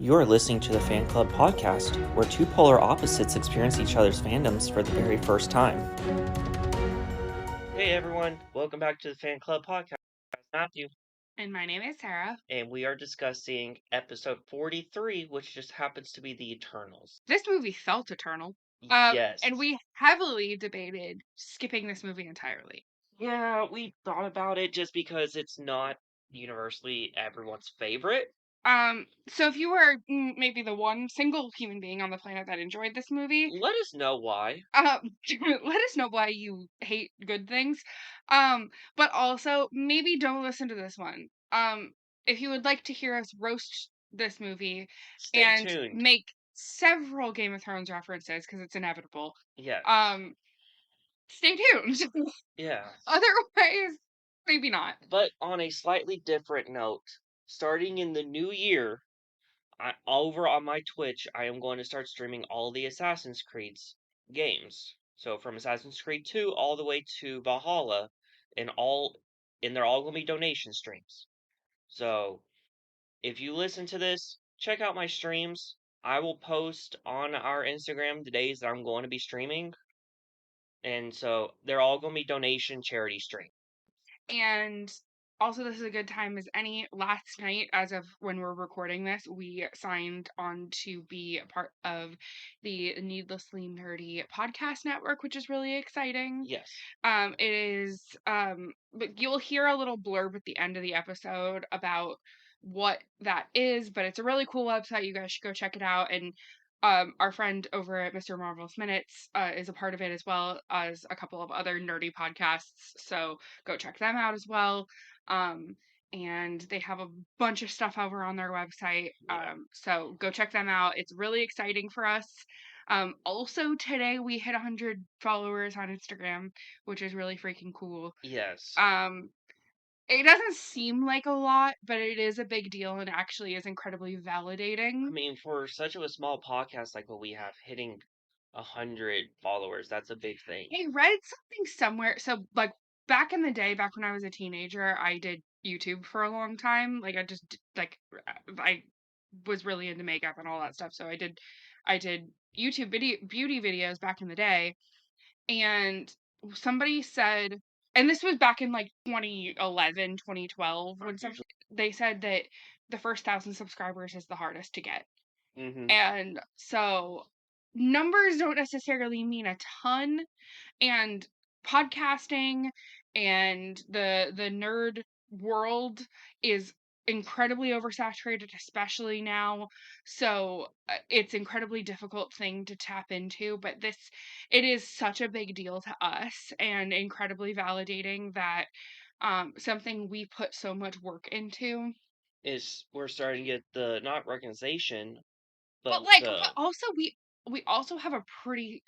You're listening to the Fan Club Podcast, where two polar opposites experience each other's fandoms for the very first time. Hey everyone, welcome back to the Fan Club Podcast. Matthew. And my name is Sarah. And we are discussing episode 43, which just happens to be the Eternals. This movie felt eternal. Yes. And we heavily debated skipping this movie entirely. Yeah, we thought about it just because it's not universally everyone's favorite. So if you were maybe the one single human being on the planet that enjoyed this movie, let us know why. Let us know why you hate good things. But also maybe don't listen to this one. If you would like to hear us roast this movie Stay tuned. Make several Game of Thrones references because it's inevitable. Yes. Stay tuned. Yeah. Otherwise, maybe not. But on a slightly different note, starting in the new year, over on my Twitch, I am going to start streaming all the Assassin's Creed's games. So from Assassin's Creed 2 all the way to Valhalla, and they're all going to be donation streams. So if you listen to this, check out my streams. I will post on our Instagram the days that I'm going to be streaming. And so they're all going to be donation charity streams. And also, this is a good time as any. Last night, as of when we're recording this, we signed on to be a part of the Needlessly Nerdy podcast network, which is really exciting. Yes. It is, but you'll hear a little blurb at the end of the episode about what that is, but it's a really cool website. You guys should go check it out. And our friend over at Mr. Marvelous Minutes is a part of it, as well as a couple of other nerdy podcasts. So go check them out as well. And they have a bunch of stuff over on their website. Yeah. So go check them out. It's really exciting for us. Also today we hit 100 followers on Instagram, which is really freaking cool. Yes. It doesn't seem like a lot, but it is a big deal and actually is incredibly validating. I mean, for such of a small podcast like what we have, hitting 100 followers, that's a big thing. I read something somewhere. So, like, back in the day, back when I was a teenager, I did YouTube for a long time. Like, I was really into makeup and all that stuff. So I did YouTube beauty videos back in the day. And somebody said, and this was back in like 2011, 2012, when they said that the first 1,000 subscribers is the hardest to get. Mm-hmm. And so numbers don't necessarily mean a ton, and podcasting and the nerd world is incredibly oversaturated, especially now. So it's incredibly difficult thing to tap into, but it is such a big deal to us and incredibly validating that something we put so much work into is we're starting to get the not recognition, but but also we also have a pretty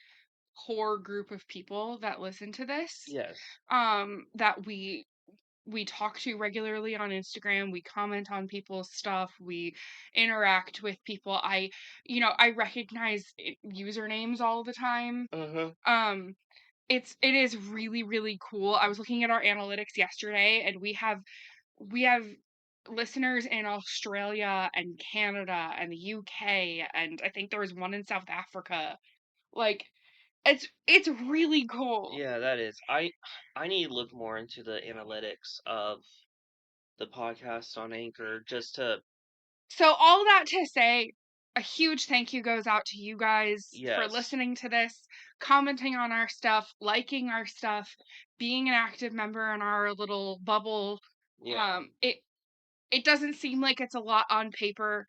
core group of people that listen to this. Yes. That we talk to regularly on Instagram, we comment on people's stuff, we interact with people. I recognize usernames all the time. It is really, really cool. I was looking at our analytics yesterday, and we have listeners in Australia and Canada and the UK, and I think there was one in South Africa. Like, it's really cool. Yeah, that is. I need to look more into the analytics of the podcast on Anchor just to. So all that to say, a huge thank you goes out to you guys for Yes. listening to this, commenting on our stuff, liking our stuff, being an active member in our little bubble. Yeah. It doesn't seem like it's a lot on paper.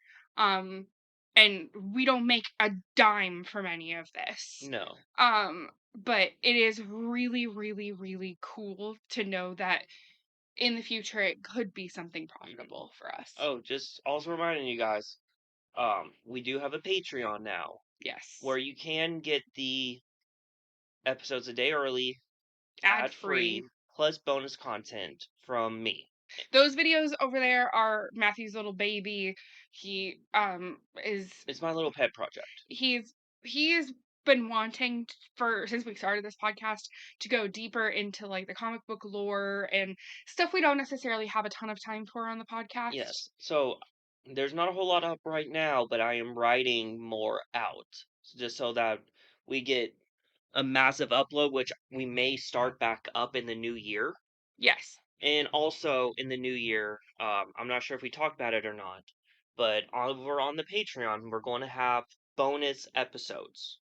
And we don't make a dime from any of this. No. But it is really, really, really cool to know that in the future it could be something profitable for us. Oh, just also reminding you guys, we do have a Patreon now. Yes. Where you can get the episodes a day early, ad-free, plus bonus content from me. Those videos over there are Matthew's little baby. He It's my little pet project. He's been wanting since we started this podcast to go deeper into like the comic book lore and stuff we don't necessarily have a ton of time for on the podcast. Yes. So There's not a whole lot up right now, but I am writing more out just so that we get a massive upload, which we may start back up in the new year. Yes. And also in the new year, I'm not sure if we talked about it or not, but over on the Patreon, we're going to have bonus episodes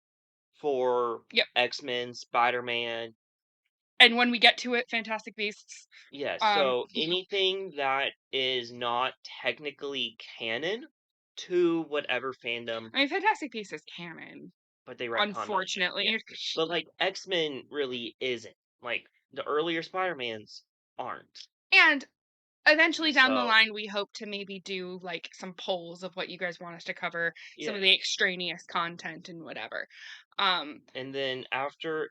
for Yep. X-Men, Spider-Man. And when we get to it, Fantastic Beasts. Yes, Um, so anything that is not technically canon to whatever fandom, I mean, Fantastic Beasts is canon, but they retconned on shit. Yeah. unfortunately. But like X-Men really isn't. Like the earlier Spider-Mans aren't. And eventually down the So line, we hope to maybe do like some polls of what you guys want us to cover, some yeah. of the extraneous content and whatever. Um, And then after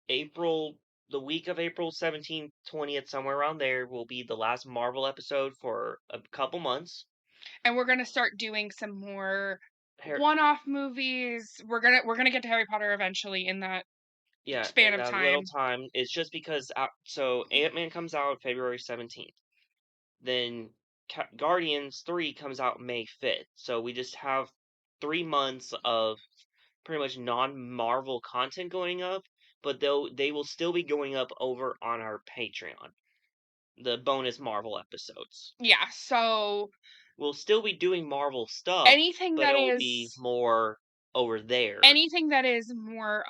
April, the week of April 17th, 20th, somewhere around there, will be the last Marvel episode for a couple months. and we're gonna start doing some more Har one-off movies. We're gonna get to Harry Potter eventually in that yeah, span in of that little time. time, it's just because so Ant-Man comes out February 17th. Then Guardians 3 comes out May 5th. So we just have 3 months of pretty much non-Marvel content going up, but they will still be going up over on our Patreon. The bonus Marvel episodes. Yeah, so We'll still be doing Marvel stuff, anything but that it will be is more over there. anything that is more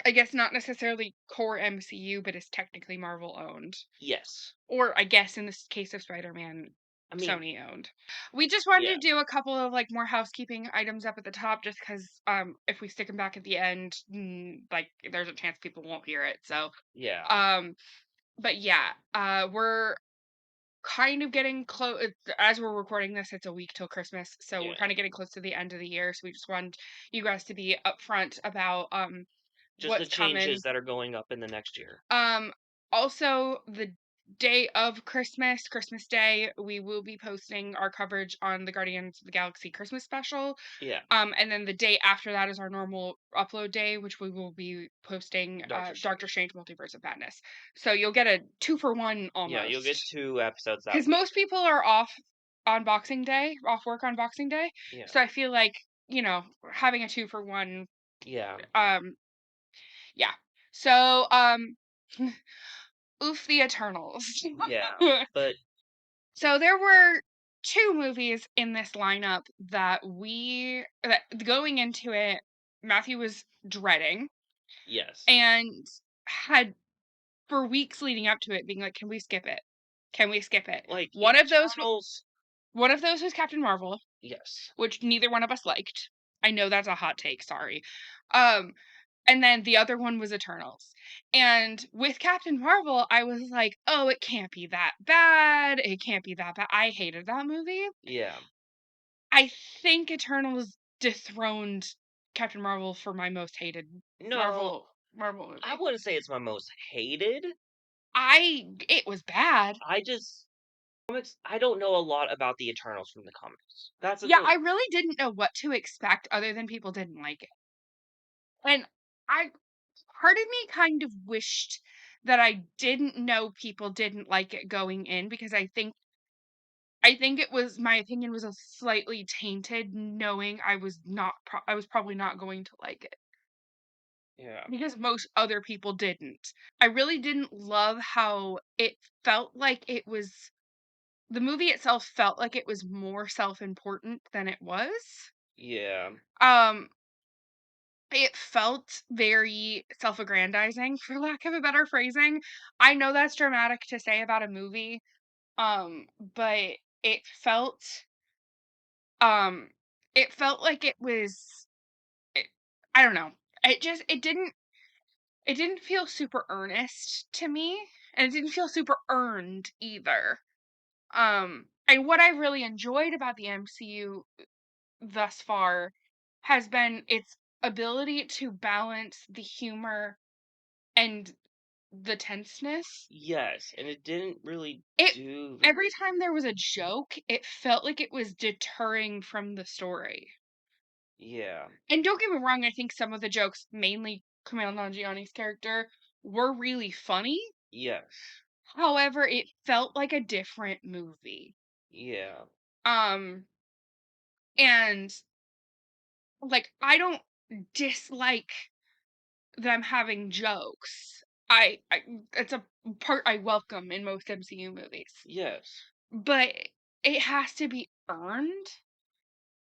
I guess not necessarily core MCU, but is technically Marvel owned. Yes. Or I guess in this case of Spider-Man, I mean, Sony owned. We just wanted yeah, to do a couple of like more housekeeping items up at the top just because if we stick them back at the end, like there's a chance people won't hear it. So yeah, um but yeah, we're kind of getting close as we're recording this, it's a week till Christmas. So we're yeah. kind of getting close to the end of the year. So we just want you guys to be upfront about Just the what's changes coming. that are going up in the next year. Um, Also, the day of Christmas, Christmas Day, we will be posting our coverage on the Guardians of the Galaxy Christmas special. Yeah, And then the day after that is our normal upload day, which we will be posting Doctor Doctor Strange. Strange Multiverse of Madness. So you'll get a 2 for 1 Yeah, you'll get almost. 2 episodes that Because week. most people are off on Boxing Day, off work on Boxing Day. Yeah, So I feel like, having a 2 for 1, yeah, um, yeah. So, oof the Eternals. yeah. But So there were 2 movies in this lineup that going into it, Matthew was dreading yes, and had for weeks leading up to it being like, "Can we skip it? Can we skip it?" like Eternals. One of those was Captain Marvel, Yes, which neither one of us liked. I know that's a hot take, sorry. Um, and then the other one was Eternals. And with Captain Marvel, I was like, "Oh, it can't be that bad. It can't be that bad." I hated that movie. yeah. I think Eternals dethroned Captain Marvel for my most hated No, Marvel I movie. wouldn't say it's my most hated. It was bad. I just I don't know a lot about the Eternals from the comics. That's the Yeah, I thing. really didn't know what to expect other than people didn't like it. And I part of me kind of wished that I didn't know people didn't like it going in because I think it was my opinion was a slightly tainted knowing I was probably not going to like it Yeah, because most other people didn't. I really didn't love how it felt like it was the movie itself felt like it was more self-important than it was. yeah, Um it felt very self-aggrandizing for lack of a better phrasing. I know that's dramatic to say about a movie, but it felt um it felt like it, I don't know. It didn't feel super earnest to me, and it didn't feel super earned either. And what I've really enjoyed about the MCU thus far has been its ability to balance the humor and the tenseness. yes, and it didn't really It do Every very. time there was a joke, it felt like it was deterring from the story. Yeah, And don't get me wrong, I think some of the jokes, mainly Kumail Nanjiani's character, were really funny. yes, However, it felt like a different movie. yeah. Um, and like I don't dislike them having jokes. I it's a part I welcome in most MCU movies. Yes. But it has to be earned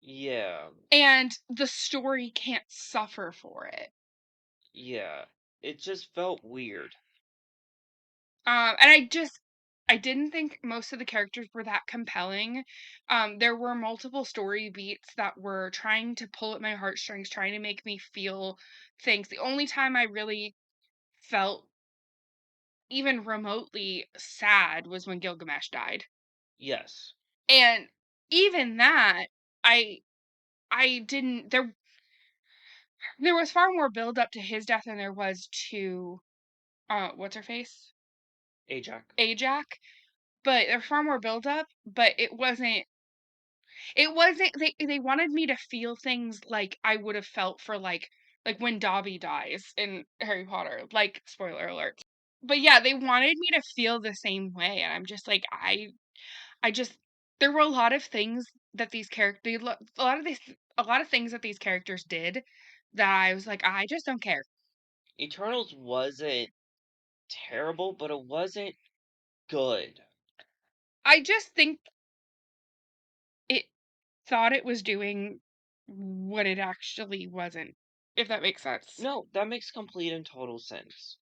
Yeah. and the story can't suffer for it. Yeah. It just felt weird. And I didn't think most of the characters were that compelling. There were multiple story beats that were trying to pull at my heartstrings, trying to make me feel things. The only time I really felt even remotely sad was when Gilgamesh died. Yes. And even that, I I didn't there was far more build up to his death than there was to what's her face? Ajax. Ajak. But there's far more build up, but it wasn't they wanted me to feel things like I would have felt for like when Dobby dies in Harry Potter, like spoiler alert. But yeah, they wanted me to feel the same way, and I'm just like I just there were a lot of things that these characters a lot of things that these characters did that I was like I just don't care. Eternals wasn't terrible, but it wasn't good. I just think it thought it was doing what it actually wasn't, if that makes sense. No, that makes complete and total sense.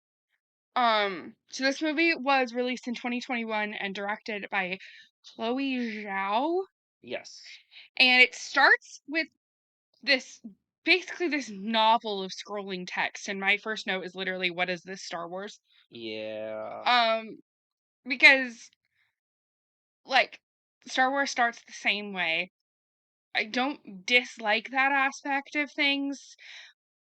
So this movie was released in 2021 and directed by Chloe Zhao, Yes. and it starts with this basically this novel of scrolling text. And my first note is literally, "What is this, Star Wars?" Yeah. Um, because like Star Wars starts the same way. I don't dislike that aspect of things,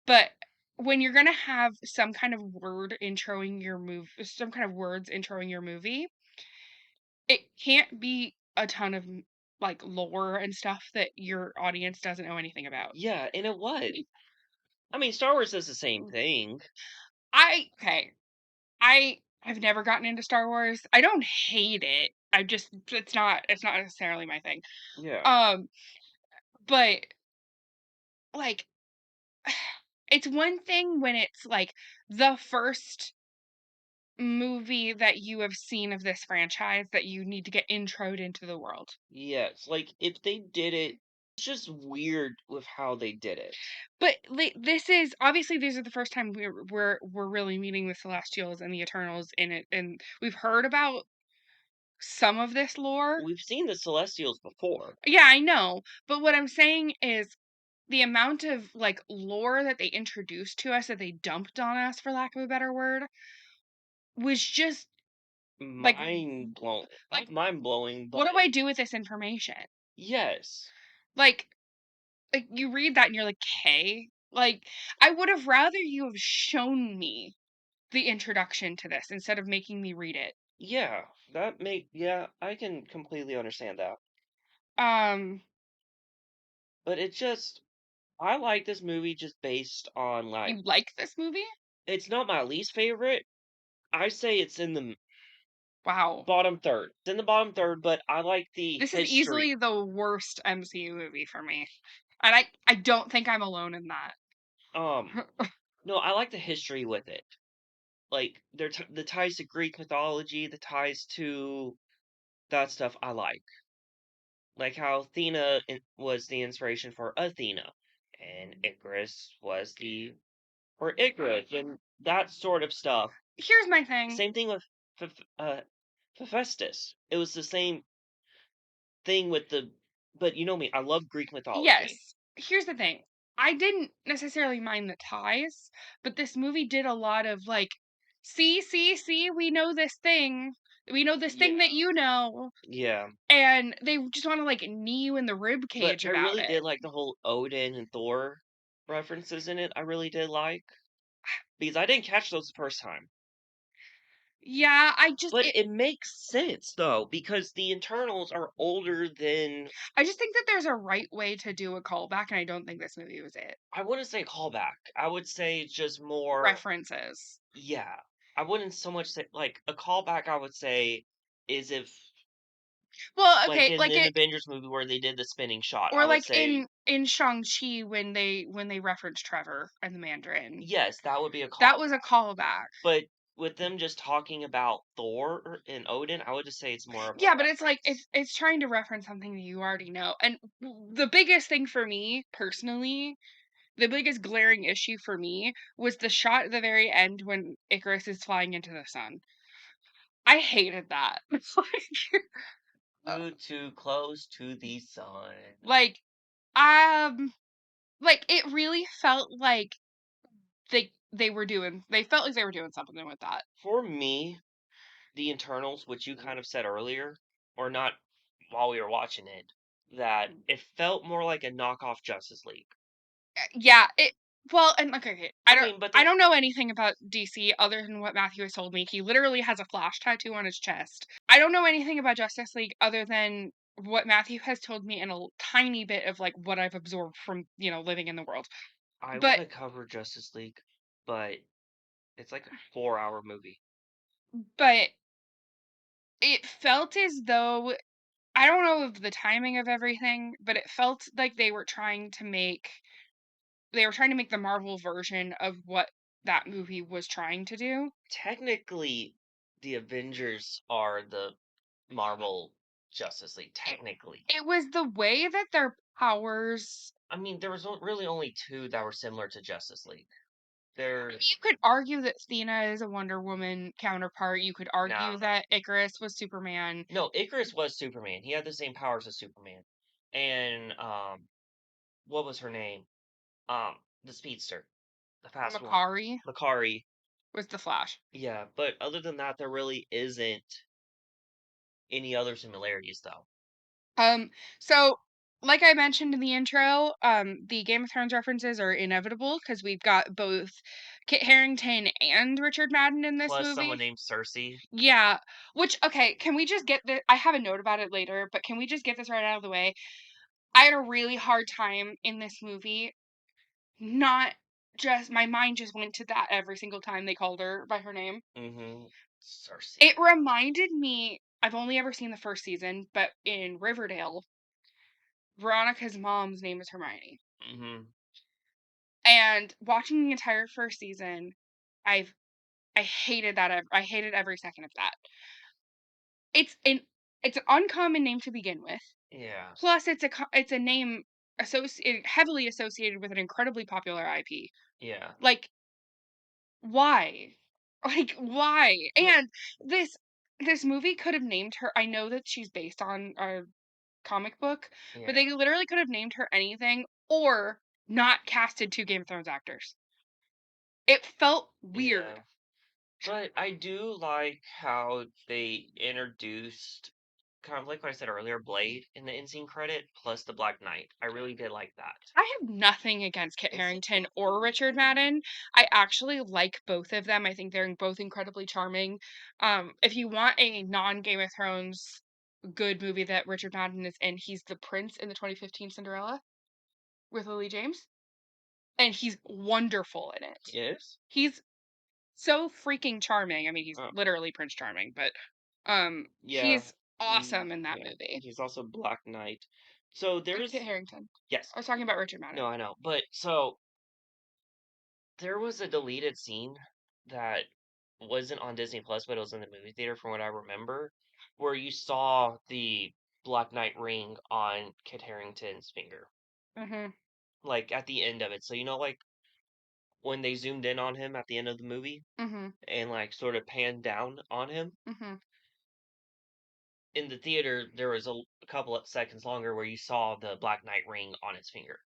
but when you're gonna have some kind of word introing your move some kind of words introing your movie, it can't be a ton of like lore and stuff that your audience doesn't know anything about. Yeah, and it was. I mean, Star Wars does the same Mm. thing. Okay. I've never gotten into Star Wars. I don't hate it. I just it's not necessarily my thing. Yeah. Um, but like it's one thing when it's like the first movie that you have seen of this franchise that you need to get introed into the world. Yes. Like, if they did it, it's just weird with how they did it. But this is obviously these are the first time we're really meeting the Celestials and the Eternals in it, and we've heard about some of this lore. We've seen the Celestials before. Yeah, I know, but what I'm saying is the amount of like lore that they introduced to us that they dumped on us, for lack of a better word, was just like Mind blown. like Not mind blowing, what but do I do with this information? yes. Like you read that and you're like, "Hey." Like, I would have rather you have shown me the introduction to this instead of making me read it. Yeah. I can completely understand that. Um, But it just, I like this movie just based on, like, you like this movie? it's not my least favorite. I say it's in the Wow. bottom third. It's in the bottom third, but I like the This is history. easily the worst MCU movie for me. And I don't think I'm alone in that. Um, no, I like the history with it. Like, the ties to Greek mythology, the ties to that stuff I like. Like how was the inspiration for Athena, and Icarus was the for Icarus, and that sort of stuff. Here's my thing. Same thing with Heph- uh, Hephaestus. It was the same thing with the. But you know me, I love Greek mythology. Yes. Here's the thing. I didn't necessarily mind the ties, but this movie did a lot of like, see, we know this thing. We know this thing Yeah, that you know. yeah. And they just want to like knee you in the rib But cage I about really it. did like the whole Odin and Thor references in it. I really did like because I didn't catch those the first time. Yeah, But it makes sense though because the Internals are older than I just think that there's a right way to do a callback, and I don't think this movie was it. I wouldn't say callback. I would say it's just more References. yeah. I wouldn't so much say like a callback I would say is if Well, Like okay, in like an it Avengers movie where they did the spinning shot, or I would like say, in Shang-Chi when they reference Trevor and the Mandarin. yes, that would be a That was a callback. callback. But with them just talking about Thor and Odin, I would just say it's more of a Yeah, but it's like reference. it's trying to reference something that you already know. And the biggest thing for me personally, the biggest glaring issue for me was the shot at the very end when Icarus is flying into the sun. I hated that. It's uh, Flew too close to the sun. like um like it really felt like they felt like they were doing something with that. For me, the internals, which you kind of said earlier, or not while we were watching it, that it felt more like a knockoff Justice League. Yeah, it well, and okay, I mean, but I there's don't know anything about DC other than what Matthew has told me. He literally has a Flash tattoo on his chest. I don't know anything about Justice League other than what Matthew has told me and a tiny bit of like what I've absorbed from, living in the world. I want But to cover Justice League, but it's like a 4-hour movie. but it felt as though I don't know of the timing of everything, but it felt like they were trying to make the Marvel version of what that movie was trying to do. Technically, the Avengers are the Marvel Justice League. It Technically, it was the way that their powers I mean, there was really only two that were similar to Justice League. They're you could argue that Athena is a Wonder Woman counterpart, you could no, argue that Icarus was Superman. no. Icarus was Superman. He had the same powers as Superman. And what was her name? The speedster, the fast one, Makari Makari. was the Flash. Yeah, but other than that, there really isn't any other similarities, though. Um, so like I mentioned in the intro, the Game of Thrones references are inevitable because we've got both Kit Harington and Richard Madden in this Plus, someone movie. named Cersei. Yeah, which okay, can we just get the I have a note about it later, but can we just get this right out of the way? I had a really hard time in this movie. Not just my mind just went to that every single time they called her by her name. Mm-hmm. Cersei. It reminded me I've only ever seen the first season, but in Riverdale, Veronica's mom's name is Hermione. Mm-hmm. And watching the entire first season, I've I hated that I hated every second of that. It's an it's an uncommon name to begin with. Yeah. Plus it's a name heavily associated with an incredibly popular IP. Yeah. Like why? Like, why? But And this this movie could have named her I know that she's based on a comic book, but yeah. they literally could have named her anything or not casted 2 Game of Thrones actors. It felt Yeah. weird. But I do like how they introduced, kind of like what I said earlier, Blade in the end scene credit plus the Black Knight. I really did like that. I have nothing against Kit It's Harington or Richard Madden. I actually like both of them. I think they're both incredibly charming. If you want a non-Game of Thrones good movie that Richard Madden is in, he's the prince in the 2015 Cinderella with Lily James, and he's wonderful in it. yes. He's so freaking charming. I mean, he's Oh, literally Prince Charming, but yeah. he's awesome in that Yeah. movie. He's also Black Knight. So Kit there's Harington. yes. I was talking about Richard No, Madden. I know. But so there was a deleted scene that wasn't on Disney Plus, but it was in the movie theater from what I remember, where you saw the Black Knight ring on Kit Harington's finger, Mhm. like at the end of it. So like when they zoomed in on him at the end of the movie Mhm. and like sort of panned down on him Mhm. in the theater, there was a couple of seconds longer where you saw the Black Knight ring on his finger,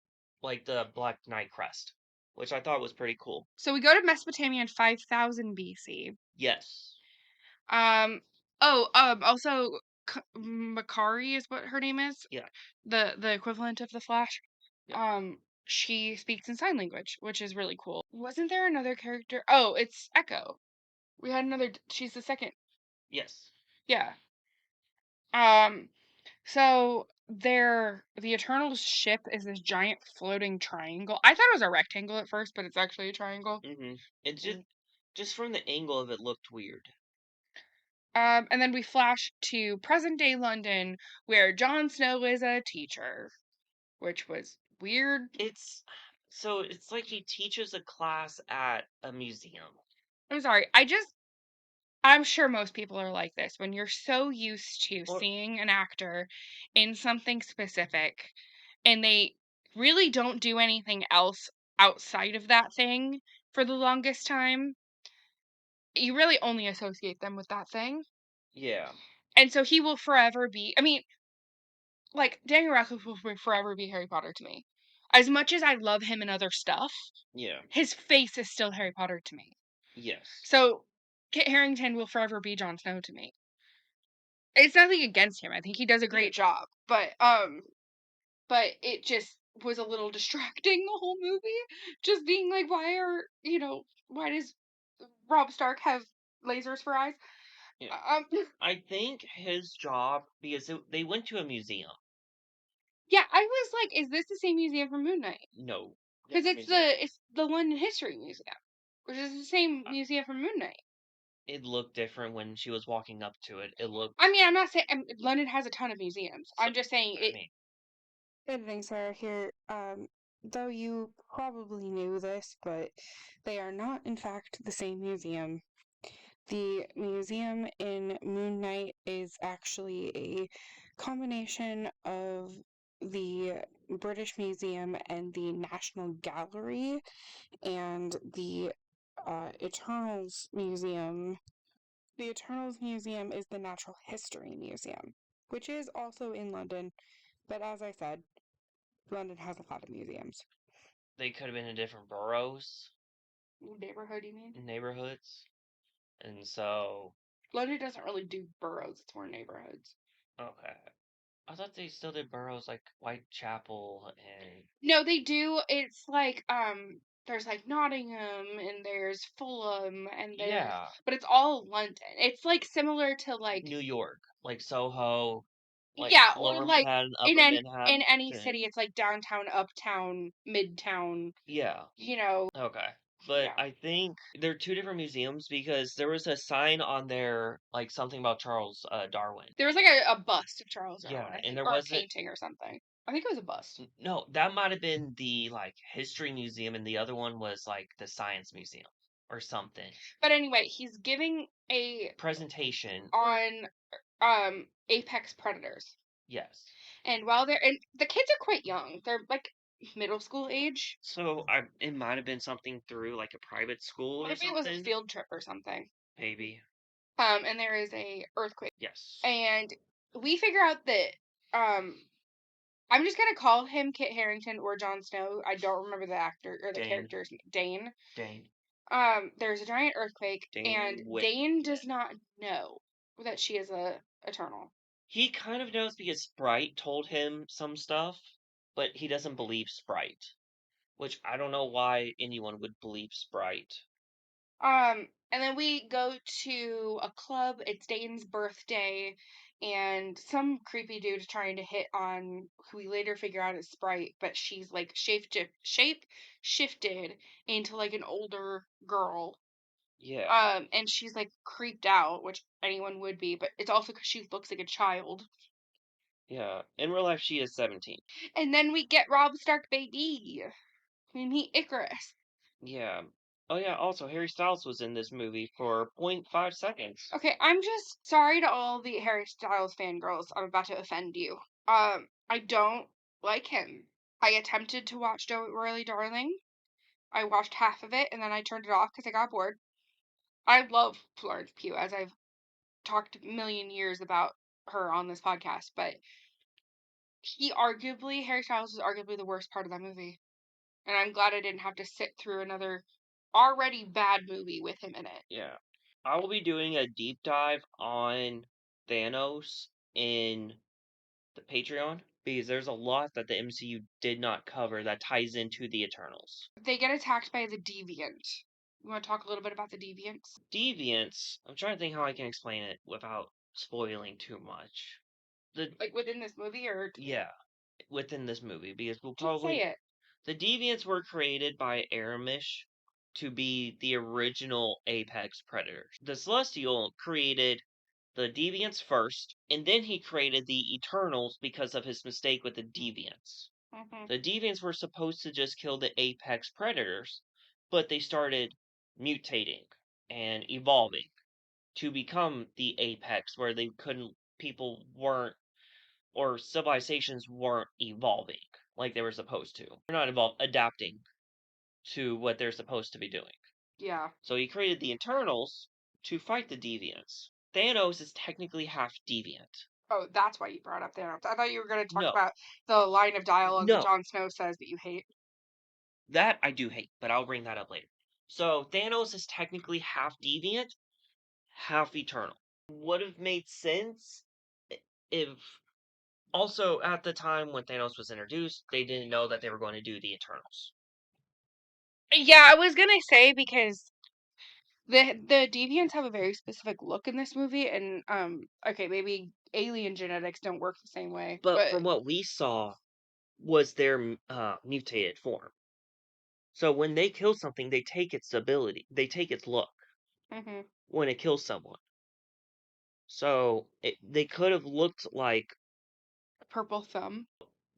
like the Black Knight crest, which I thought was pretty cool. So we go to Mesopotamia in 5000 BC. Yes. Um. Also, Makari is what her name is. Yeah. The equivalent of the Flash. Yep. She speaks in sign language, which is really cool. Wasn't there another character? Oh, it's Echo. We had another. She's the second. Yes. Yeah. Um. So the Eternals ship is this giant floating triangle. I thought it was a rectangle at first, but it's actually a triangle. Mm-hmm. It just Mm. just from the angle of it looked weird. And then we flash to present day London, where Jon Snow is a teacher, which was weird. It's like he teaches a class at a museum. I'm sorry. I'm sure most people are like this. When you're so used to Or seeing an actor in something specific and they really don't do anything else outside of that thing for the longest time, you really only associate them with that thing. yeah, And so he will forever be, I mean, like, Daniel Radcliffe will forever be Harry Potter to me. As much as I love him and other stuff, yeah, his face is still Harry Potter to me. yes. So Kit Harington will forever be Jon Snow to me. It's nothing against him. I think he does a Yeah, great job, but it just was a little distracting the whole movie. Just being like, why does Rob Stark have lasers for eyes? yeah. Um, I think his job, because they went to a museum. yeah, I was like, is this the same museum from Moon Knight? No, Because different museum. it's the London History Museum, which is the same Uh, museum from Moon Knight. It looked different when she was walking up to it. It I looked mean, I'm not saying London has a ton of museums. so. I'm just saying I it. mean, Editing Sarah here. Though you probably knew this, but they are not, in fact, the same museum. The museum in Moon Knight is actually a combination of the British Museum and the National Gallery, and the Eternals Museum. The Eternals Museum is the Natural History Museum, which is also in London, but as I said, London has a lot of museums. they could have been in different boroughs, Neighborhood, you mean? neighborhoods, and so London doesn't really do boroughs, it's more neighborhoods. okay. I thought they still did boroughs like Whitechapel and No, they do. It's like there's like Nottingham and there's Fulham and there's yeah, but it's all London. It's like similar to like New York, like Soho, like yeah, or Lower like Manhattan, in Upper any Manhattan. in any city it's like downtown, uptown, midtown, Yeah, you know. okay. But Yeah. I think they're two different museums because there was a sign on there like something about Charles Darwin. There was like a bust of Charles Darwin, Yeah, I and think, there or a wasn't. painting or something. I think it was a bust. No, that might have been the like history museum, and the other one was like the science museum or something. But anyway, he's giving a Presentation. on apex predators. Yes. And while and the kids are quite young. They're like middle school age. So it might have been something through like a private school or Maybe it was a something. field trip or something. Maybe. And there is a earthquake. Yes. And we figure out that um I'm just gonna call him Kit Harington or Jon Snow. I don't remember the actor or the Dane. character's name. Dane. Dane. There's a giant earthquake, and Dane Whitman. Dane does not know that she is a eternal. He kind of knows because Sprite told him some stuff, but he doesn't believe Sprite. Which I don't know why anyone would believe Sprite. And then we go to a club. It's Dane's birthday, and some creepy dude is trying to hit on who we later figure out is Sprite, but she's like shape shifted into like an older girl. Yeah. And she's like creeped out, which anyone would be, but it's also because she looks like a child. Yeah. In real life, she is 17. And then we get Rob Stark baby. We meet Icarus. Yeah. Oh yeah, also Harry Styles was in this movie for point 0.5 seconds. Okay, I'm just sorry to all the Harry Styles fangirls. I'm about to offend you. I don't like him. I attempted to watch Don't Worry Darling. I watched half of it and then I turned it off because I got bored. I love Florence Pugh, as I've talked a million years about her on this podcast, but Harry Styles was arguably the worst part of that movie. And I'm glad I didn't have to sit through another already bad movie with him in it. Yeah. I will be doing a deep dive on Thanos in the Patreon because there's a lot that the MCU did not cover that ties into the Eternals. They get attacked by the Deviant. You want to talk a little bit about the Deviants? Deviants, I'm trying to think how I can explain it without spoiling too much. Like within this movie, or Yeah, within this movie because we'll just say probably it? the Deviants were created by Aramish to be the original apex predators. The Celestial created the Deviants first, and then he created the Eternals because of his mistake with the Deviants. Mhm. The Deviants were supposed to just kill the apex predators, but they started mutating and evolving to become the apex, where people weren't, or civilizations weren't evolving like they were supposed to. They're not adapting to what they're supposed to be doing. Yeah. So he created the Eternals to fight the Deviants. Thanos is technically half deviant. Oh, that's why you brought up Thanos. I thought you were going to talk No, about the line of dialogue that no, Jon Snow says that you hate. that I do hate, but I'll bring that up later. So Thanos is technically half deviant, half eternal. Would have made sense if also at the time when Thanos was introduced, they didn't know that they were going to do the Eternals. Yeah, I was gonna say because the deviants have a very specific look in this movie, and okay, maybe alien genetics don't work the same way, But but from what we saw was their mutated form. So when they kill something, they take its ability, they take its look mhm. when it kills someone. So they could have looked like, Purple thumb.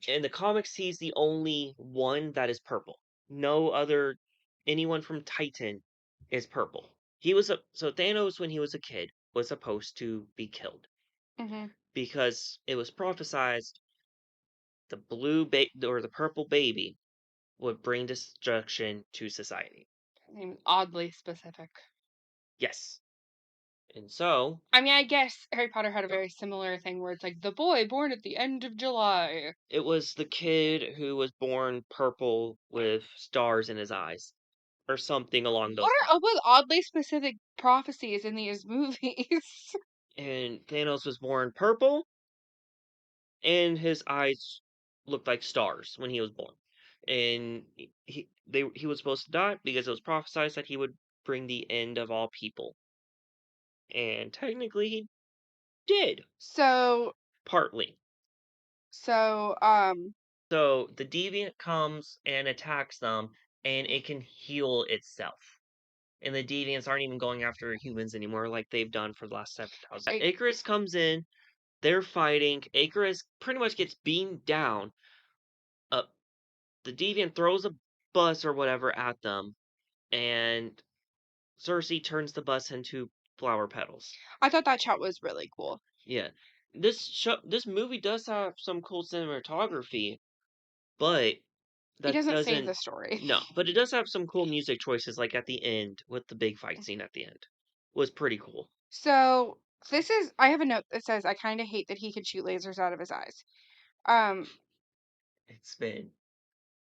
in the comics, he's the only one that is purple. No other, anyone from Titan is purple. So Thanos, when he was a kid, was supposed to be killed Mhm. because it was prophesied the or the purple baby would bring destruction to society. Seems oddly specific. Yes. And so I mean, I guess Harry Potter had a very similar thing where it's like the boy born at the end of July. it was the kid who was born purple with stars in his eyes, or something along What those are lines. up with oddly specific prophecies in these movies? And Thanos was born purple, and his eyes looked like stars when he was born. And he was supposed to die because it was prophesied that he would bring the end of all people. And technically he did, So, partly. so, So the deviant comes and attacks them, and it can heal itself. And the deviants aren't even going after humans anymore like they've done for the last 7,000. I, Icarus comes in, they're fighting. Icarus pretty much gets beamed down. Uh, the deviant throws a bus or whatever at them, and Cersei turns the bus into flower petals. I thought that shot was really cool. Yeah, this movie does have some cool cinematography, but It that doesn't save doesn't. the story. No, but it does have some cool music choices, like at the end with the big fight scene at the end. Was pretty cool. So, I have a note that says, I kind of hate that he can shoot lasers out of his eyes. Um, It's been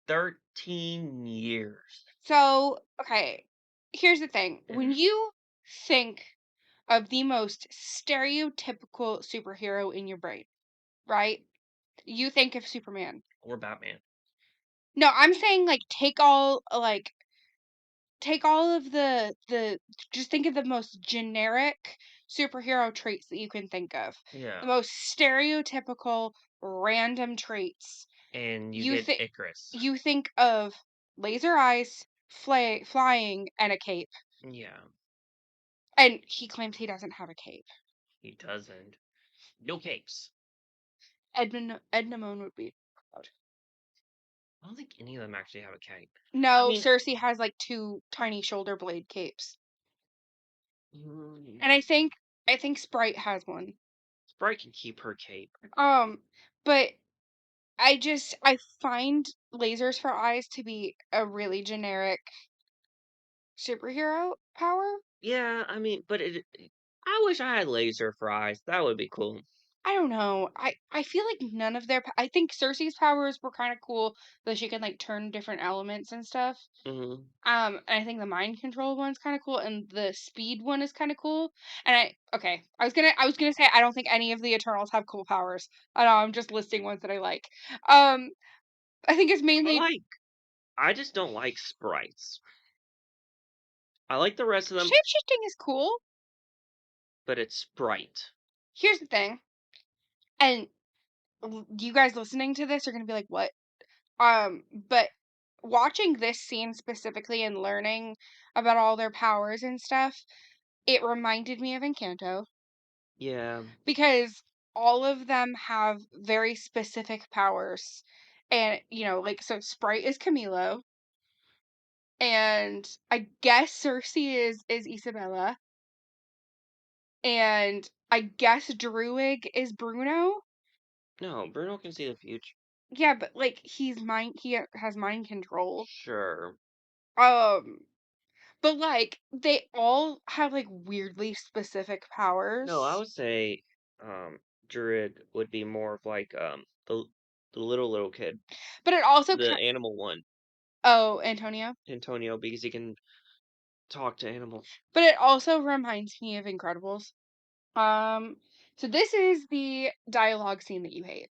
13 years. so, okay, here's the thing. Yeah. When you think of the most stereotypical superhero in your brain, right? You think of Superman. Or Batman. No, I'm saying like take all of the just think of the most generic superhero traits that you can think of. Yeah. The most stereotypical random traits. And you You get think Icarus. you think of laser eyes, flying, and a cape. Yeah, And he claims he doesn't have a cape. he doesn't. No capes. Edna Moon would be proud. I don't think any of them actually have a cape. I No, mean, Cersei has like two tiny shoulder blade capes. mm, And I think Sprite has one. Sprite can keep her cape. But I find lasers for eyes to be a really generic superhero power. Yeah, I mean, but I wish I had laser for eyes. That would be cool. I don't know. I feel like none of I think Cersei's powers were kind of cool that she can like turn different elements and stuff. Hmm. And I think the mind control one's kind of cool, and the speed one is kind of cool. And I was gonna say I don't think any of the Eternals have cool powers. I know I'm just listing ones that I like. Um, I think it's mainly I just don't like sprites. I like the rest of them, shapeshifting is cool. but it's Sprite. Here's the thing, and you guys listening to this are gonna be like, what? But watching this scene specifically and learning about all their powers and stuff, it reminded me of Encanto. Yeah. because all of them have very specific powers. And, like, so Sprite is Camilo, and I guess Cersei is Isabella, and I guess Druig is Bruno. No, Bruno can see the future. Yeah, but like he has mind control. Sure. Um, but like they all have like weirdly specific No, I powers. would say Druid would be more of like the little kid, But it also the animal one, oh, Antonio. Antonio, because he can talk to animals. But it also reminds me of Incredibles. Um, so this is the dialogue scene that you hate.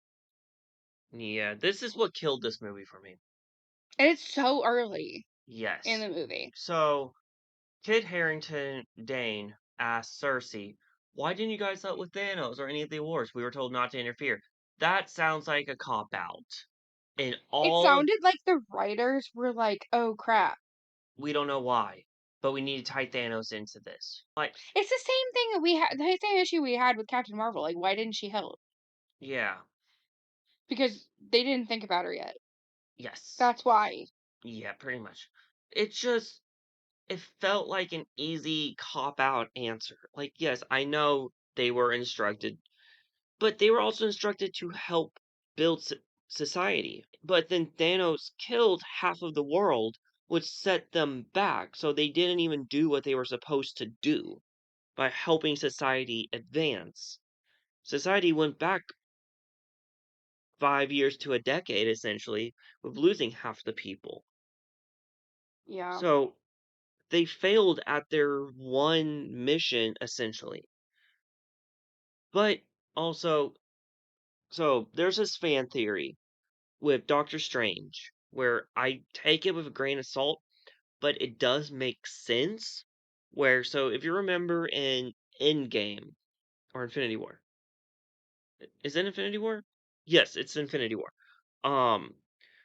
Yeah, this is what killed this movie for me. And it's so early in Yes. the movie. So Kid Harrington Dane asked Cersei, "Why didn't you guys help with Thanos or any of the wars? We were told not to interfere." That sounds like a cop out. And It all sounded like the writers were like, "Oh crap." we don't know why, but we need to tie Thanos into this. Like, It's the same thing that we had, the same issue we had with Captain Marvel. Like, why didn't she help? yeah, Because they didn't think about her yet. yes, That's why. yeah, pretty much. It just it felt like an easy cop out answer. Like, yes, I know they were instructed, but they were also instructed to help build society. But then Thanos killed half of the world, which set them back. So they didn't even do what they were supposed to do by helping society advance. Society went back 5 years to a decade, essentially, with losing half the people. Yeah. So they failed at their one mission, essentially. But also, so there's this fan theory with Doctor Strange, where I take it with a grain of salt, but it does make sense. Where, so if you remember in Endgame or Infinity War, is it Infinity War? Yes, it's Infinity War. Um,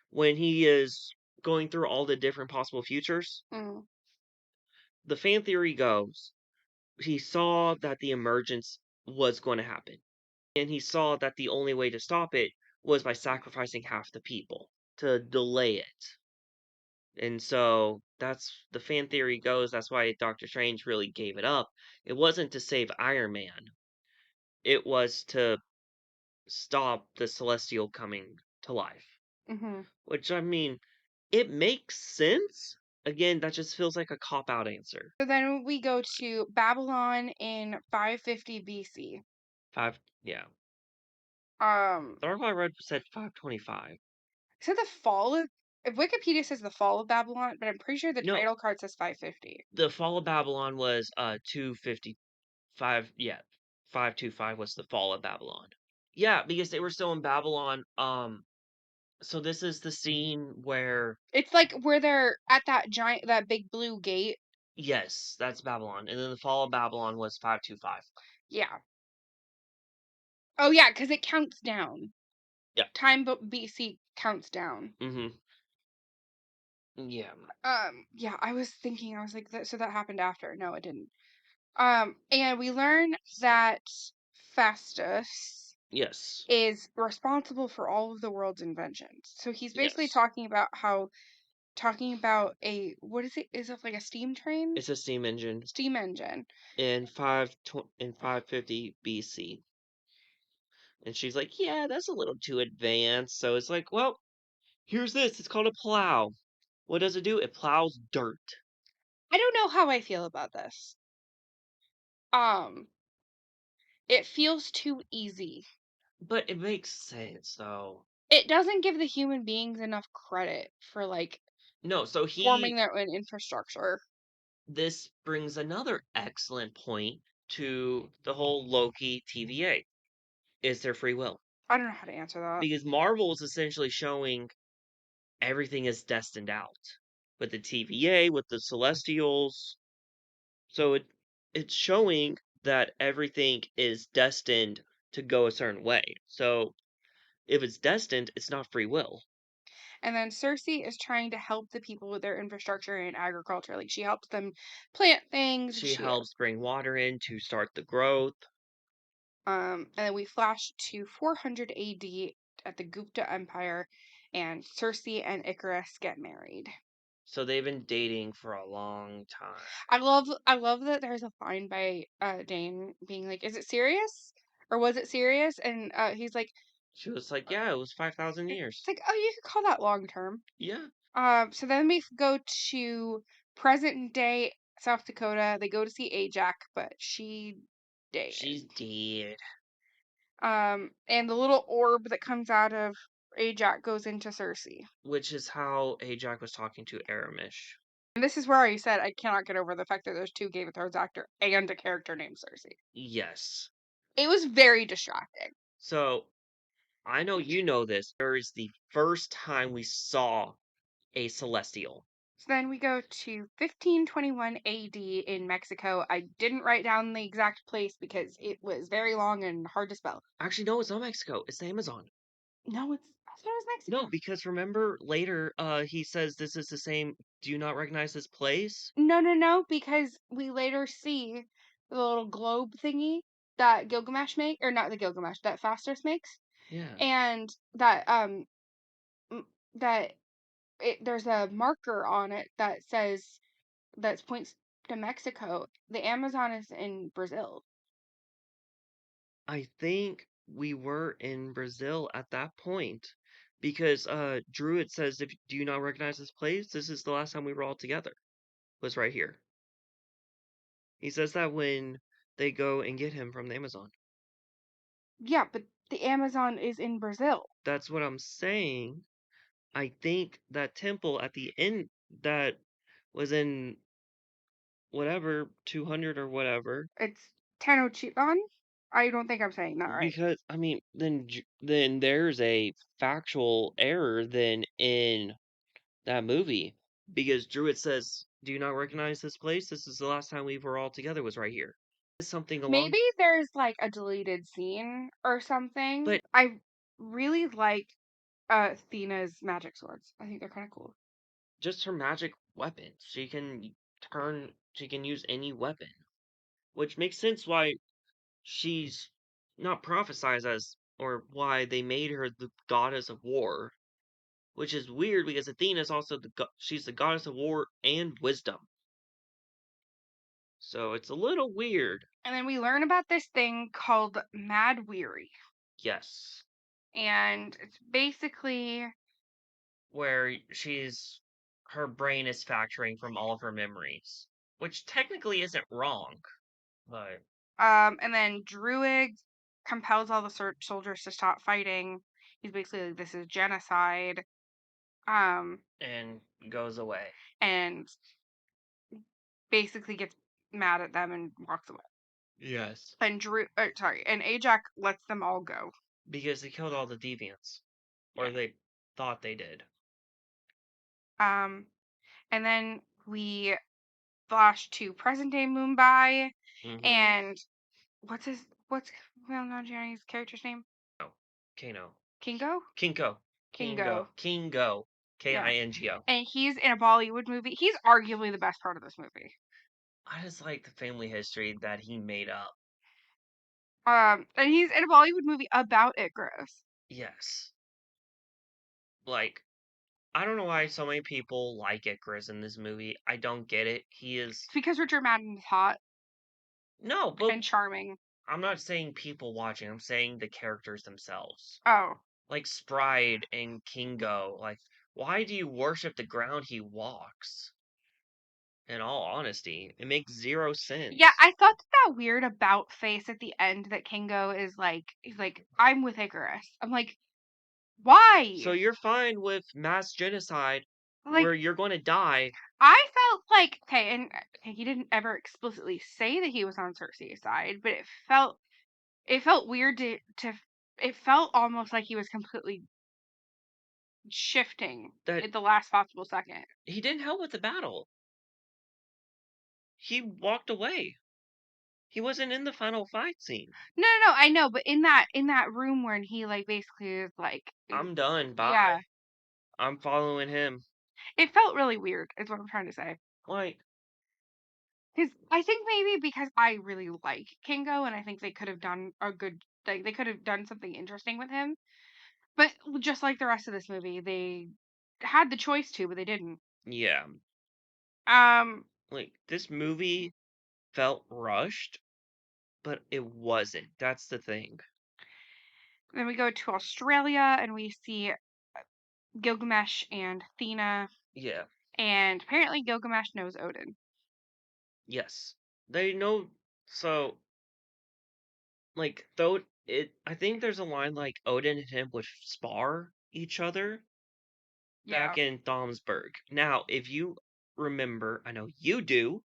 when he is going through all the different possible futures, Mm. the fan theory goes he saw that the emergence was going to happen, and he saw that the only way to stop it was by sacrificing half the people to delay it. And so that's the fan theory goes. That's why Doctor Strange really gave it up. It wasn't to save Iron Man. It was to stop the Celestial coming to life. Hmm. Which, I mean, it makes sense. Again, that just feels like a cop out answer. So then we go to Babylon in 550 BC. Five, yeah. Um, The article I read said 525. so the fall of Wikipedia says the fall of Babylon, but I'm pretty sure the No, title card says 550. the fall of Babylon was 255. Yeah, 525 was the fall of Babylon. Yeah, because they were still in Babylon. So this is the scene where It's like where they're at that big blue gate. yes, that's Babylon, and then the fall of Babylon was 525. Yeah. Oh yeah, because it counts down. Yeah. BC counts down. Mm-hmm. Yeah. Yeah, I was thinking, I was like, so that happened after. No, it didn't. And we learn that Festus Yes. is responsible for all of the world's inventions. So he's basically Yes. talking about a, what is it? Is it like a steam train? It's a steam engine Steam engine. in 550 BC. And she's like, "Yeah, that's a little too advanced." So it's like, "Well, here's this. It's called a plow. What does it do? It plows dirt." I don't know how I feel about this. Um, it feels too easy. But it makes sense though. It doesn't give the human beings enough credit for like No, so forming their own infrastructure. this brings another excellent point to the whole Loki TVA. Is there free will? I don't know how to answer that. Because Marvel is essentially showing everything is destined out with the TVA, with the Celestials. So it's showing that everything is destined to go a certain way. So if it's destined, it's not free will. And then Cersei is trying to help the people with their infrastructure and agriculture. Like she helps them plant things. She helps bring water in to start the growth. And then we flash to 400 AD at the Gupta Empire, and Cersei and Icarus get married. So they've been dating for a long time. I love that there's a line by Dane being like, "Is it serious? Or was it serious?" And he's like, She was like, yeah, it was 5,000 it's years. like, "Oh, you could call that long term." Yeah. So then we go to present day South Dakota. They go to see Ajax, but she dead. She's dead. And the little orb that comes out of Ajax goes into Cersei. Which is how Ajax was talking to Aramish. And this is where I said I cannot get over the fact that there's two Game of Thrones actor and a character named Cersei. Yes. It was very distracting. So, I know you know this. There is the first time we saw a Celestial. So then we go to 1521 AD in Mexico. I didn't write down the exact place because it was very long and hard to spell. Actually, no, it's not Mexico. It's the Amazon. No, I thought it was Mexico. No, because remember later, he says this is the same. Do you not recognize this place? No, because we later see the little globe thingy that Gilgamesh make, or not the Gilgamesh, that Fastos makes, Yeah. and that that there's a marker on it that says that points to Mexico. The Amazon is in Brazil. I think we were in Brazil at that point because Druid says, if do you not recognize this place? This is the last time we were all together. Was right here. He says that when they go and get him from the Amazon. Yeah, but the Amazon is in Brazil. That's what I'm saying. I think that temple at the end that was in whatever 200 or whatever. It's Tenochtitlan. I don't think I'm saying that right. Because I mean, then there's a factual error then in that movie because Druid says, "Do you not recognize this place? This is the last time we were all together. Was right here." Something along, Maybe there's like a deleted scene or something. but I really like Athena's magic swords. I think they're kind of cool. just her magic weapon. She can use any weapon, which makes sense why she's not prophesized as, or why they made her the goddess of war, which is weird because Athena is also she's the goddess of war and wisdom. So it's a little weird. And then we learn about this thing called Mad Weary. Yes. And it's basically Where her brain is factoring from all of her memories, which technically isn't wrong, but and then Druid compels all the soldiers to stop fighting. He's basically like, this is genocide. and goes away And basically gets mad at them and walks away. Yes. And and Ajax lets them all go. Because they killed all the deviants, or Yeah. they thought they did. And then we flash to present day Mumbai, and what's well-known Chinese character's name? Kano. Kingo? Kinko. Kingo. Kingo. Yeah. Kingo. And he's in a Bollywood movie. He's arguably the best part of this movie. I just like the family history that he made up. And he's in a Bollywood movie about Icarus. Yes. Like, I don't know why so many people like Icarus in this movie. I don't get it. He is. It's because Richard Madden is hot. No, but and charming. I'm not saying people watching. I'm saying the characters themselves. Oh. Like Sprite and Kingo. Like, why do you worship the ground he walks? In all honesty, it makes zero sense. Yeah, I thought that weird about face at the end that Kingo is like, he's like, I'm with Icarus. I'm like, why? So you're fine with mass genocide Like, where you're going to die. I felt like, okay, and he didn't ever explicitly say that he was on Cersei's side, but it felt weird it felt almost like he was completely shifting That at the last possible second. he didn't help with the battle. He walked away. He wasn't in the final fight scene. No, I know, but in that room where he like basically is like, I'm done. Bye. yeah, I'm following him. it felt really weird. Is what I'm trying to say. Like, Because I think maybe because I really like Kingo, and I think they could have done a good, like they could have done something interesting with him. But just like the rest of this movie, they had the choice to, but they didn't. Yeah. Um, Like, this movie felt rushed, but it wasn't. That's the thing. then we go to Australia and we see Gilgamesh and Athena, Yeah. and apparently Gilgamesh knows Odin. Yes. They know. So, like, though I think there's a line like Odin and him would spar each other Yeah. back in Thamsburg. Now, if you remember, I know you do,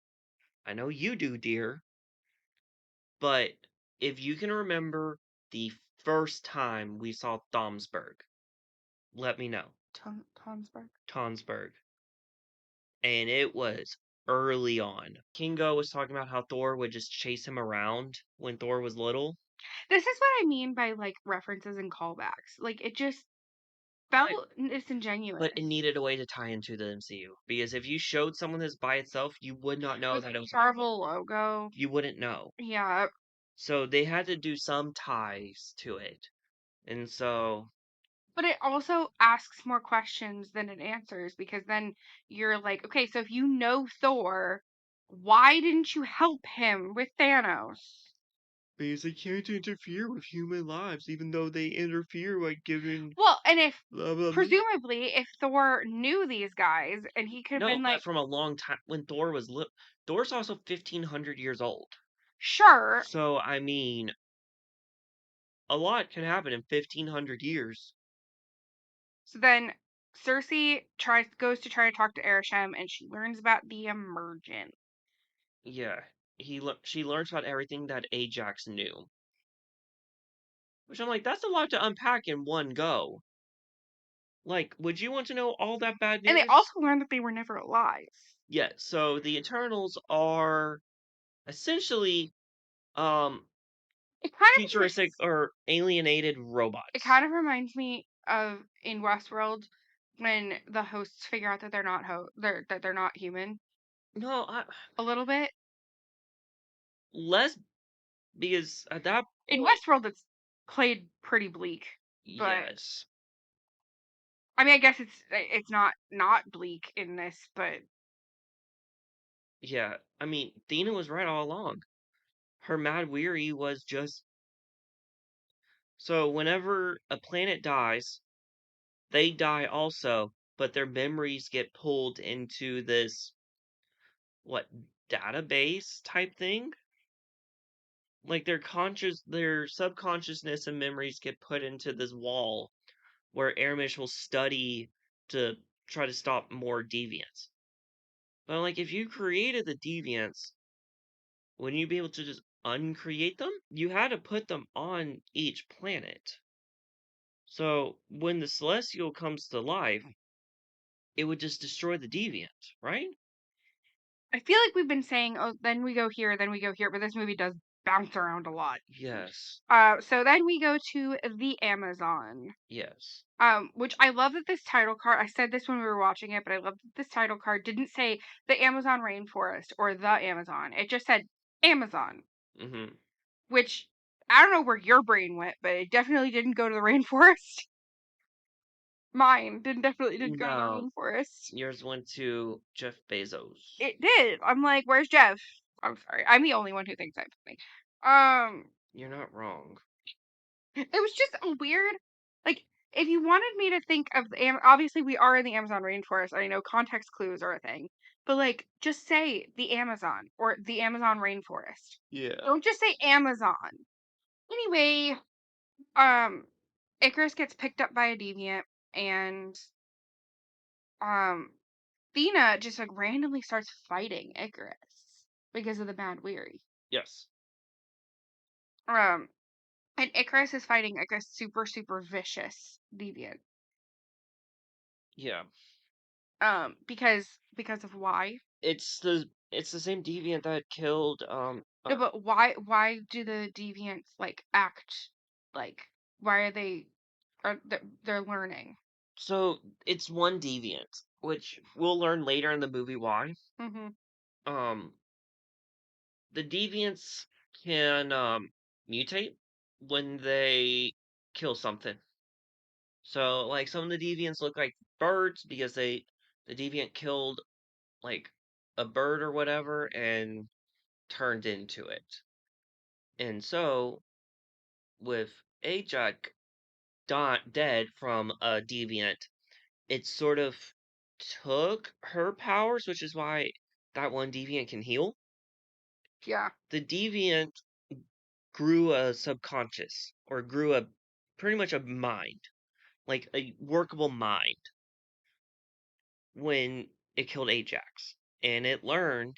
dear, but if you can remember the first time we saw Thamsburg, let me know. Tonsberg. Tonsberg. And it was early on. Kingo was talking about how Thor would just chase him around when Thor was little. This is what I mean by like references and callbacks. Like it just felt disingenuous. But it needed a way to tie into the MCU. Because if you showed someone this by itself, you would not know With that it was Marvel logo. you wouldn't know. Yeah. So they had to do some ties to it. And so But it also asks more questions than it answers because then you're like, okay, so if you know Thor, why didn't you help him with Thanos? because they can't interfere with human lives, even though they interfere by giving Well, and if blah blah blah. presumably if Thor knew these guys and he could have No, been but like, from a long time when Thor was Thor's also 1,500 years old. sure. So I mean, a lot can happen in 1,500 years. So then Cersei goes to try to talk to Arishem and she learns about the emergent. Yeah, she learns about everything that Ajax knew. Which I'm like, that's a lot to unpack in one go. Like, would you want to know all that bad And they news? also learned that they were never alive. Yeah, so the Eternals are essentially It kind futuristic or alienated it robots. kind of reminds me of in Westworld when the hosts figure out that they're not that they're not human No, a little bit. less because at that In point, Westworld it's played pretty bleak, but yes. I mean I guess it's not bleak in this, but Yeah, I mean, Thena was right all along. Her Mad Weary was just so whenever a planet dies, they die also, but their memories get pulled into this what database type thing? Like their subconsciousness and memories get put into this wall where Ermish will study to try to stop more deviants. But like if you created the deviants, wouldn't you be able to just uncreate them? You had to put them on each planet. So when the Celestial comes to life, it would just destroy the deviant, right? I feel like we've been saying, oh, then we go here, then we go here, but this movie does bounce around a lot. Yes. So then we go to the Amazon. Yes. Which I love that this title card, I said this when we were watching it, but I love that this title card didn't say the Amazon rainforest or the Amazon. It just said Amazon, Mm-hmm. which I don't know where your brain went, but it definitely didn't go to the rainforest. Mine definitely didn't go to the No, rainforest. yours went to Jeff Bezos. It did. I'm like, where's Jeff? I'm sorry. I'm the only one who thinks I'm funny. Um, You're not wrong. it was just a weird, like, if you wanted me to think of obviously we are in the Amazon rainforest. I know context clues are a thing, but like, just say the Amazon or the Amazon rainforest. Yeah. Don't just say Amazon. Anyway, um, Icarus gets picked up by a deviant, and um, Thena just like randomly starts fighting Icarus because of the Mad Weary. Yes. Um, and Icarus is fighting like a super super vicious deviant. Yeah. Because of why? It's the same deviant that killed No, but why do the deviants like act like why are they are they're learning? so it's one deviant, which we'll learn later in the movie why. Mm-hmm. Um the deviants can mutate when they kill something. So like some of the deviants look like birds because the deviant killed like a bird or whatever and turned into it. And so with Ajak dead from a deviant, it sort of took her powers, which is why that one deviant can heal. Yeah. The deviant grew a subconscious or grew a pretty much a mind, like a workable mind when it killed Ajax. And it learned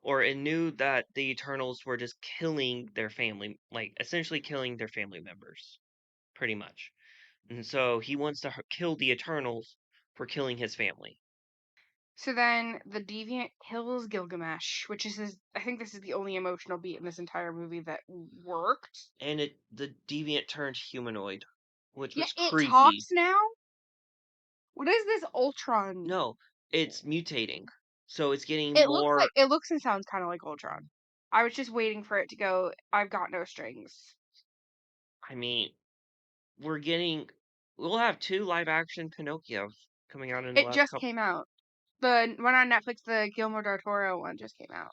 or it knew that the Eternals were just killing their family, like essentially killing their family members, pretty much. And so he wants to kill the Eternals for killing his family. So then the deviant kills Gilgamesh, which is I think this is the only emotional beat in this entire movie that worked. And the deviant turned humanoid, which Yeah, was it creepy. talks now. What is this Ultron? No, it's mutating. So it's getting It looks more. like it looks and sounds kind of like Ultron. I was just waiting for it to go. I've got no strings. I mean, we're getting. We'll have 2 live action Pinocchios coming out in the It last just couple. came out. The one on Netflix, the Guillermo del Toro one, just came out.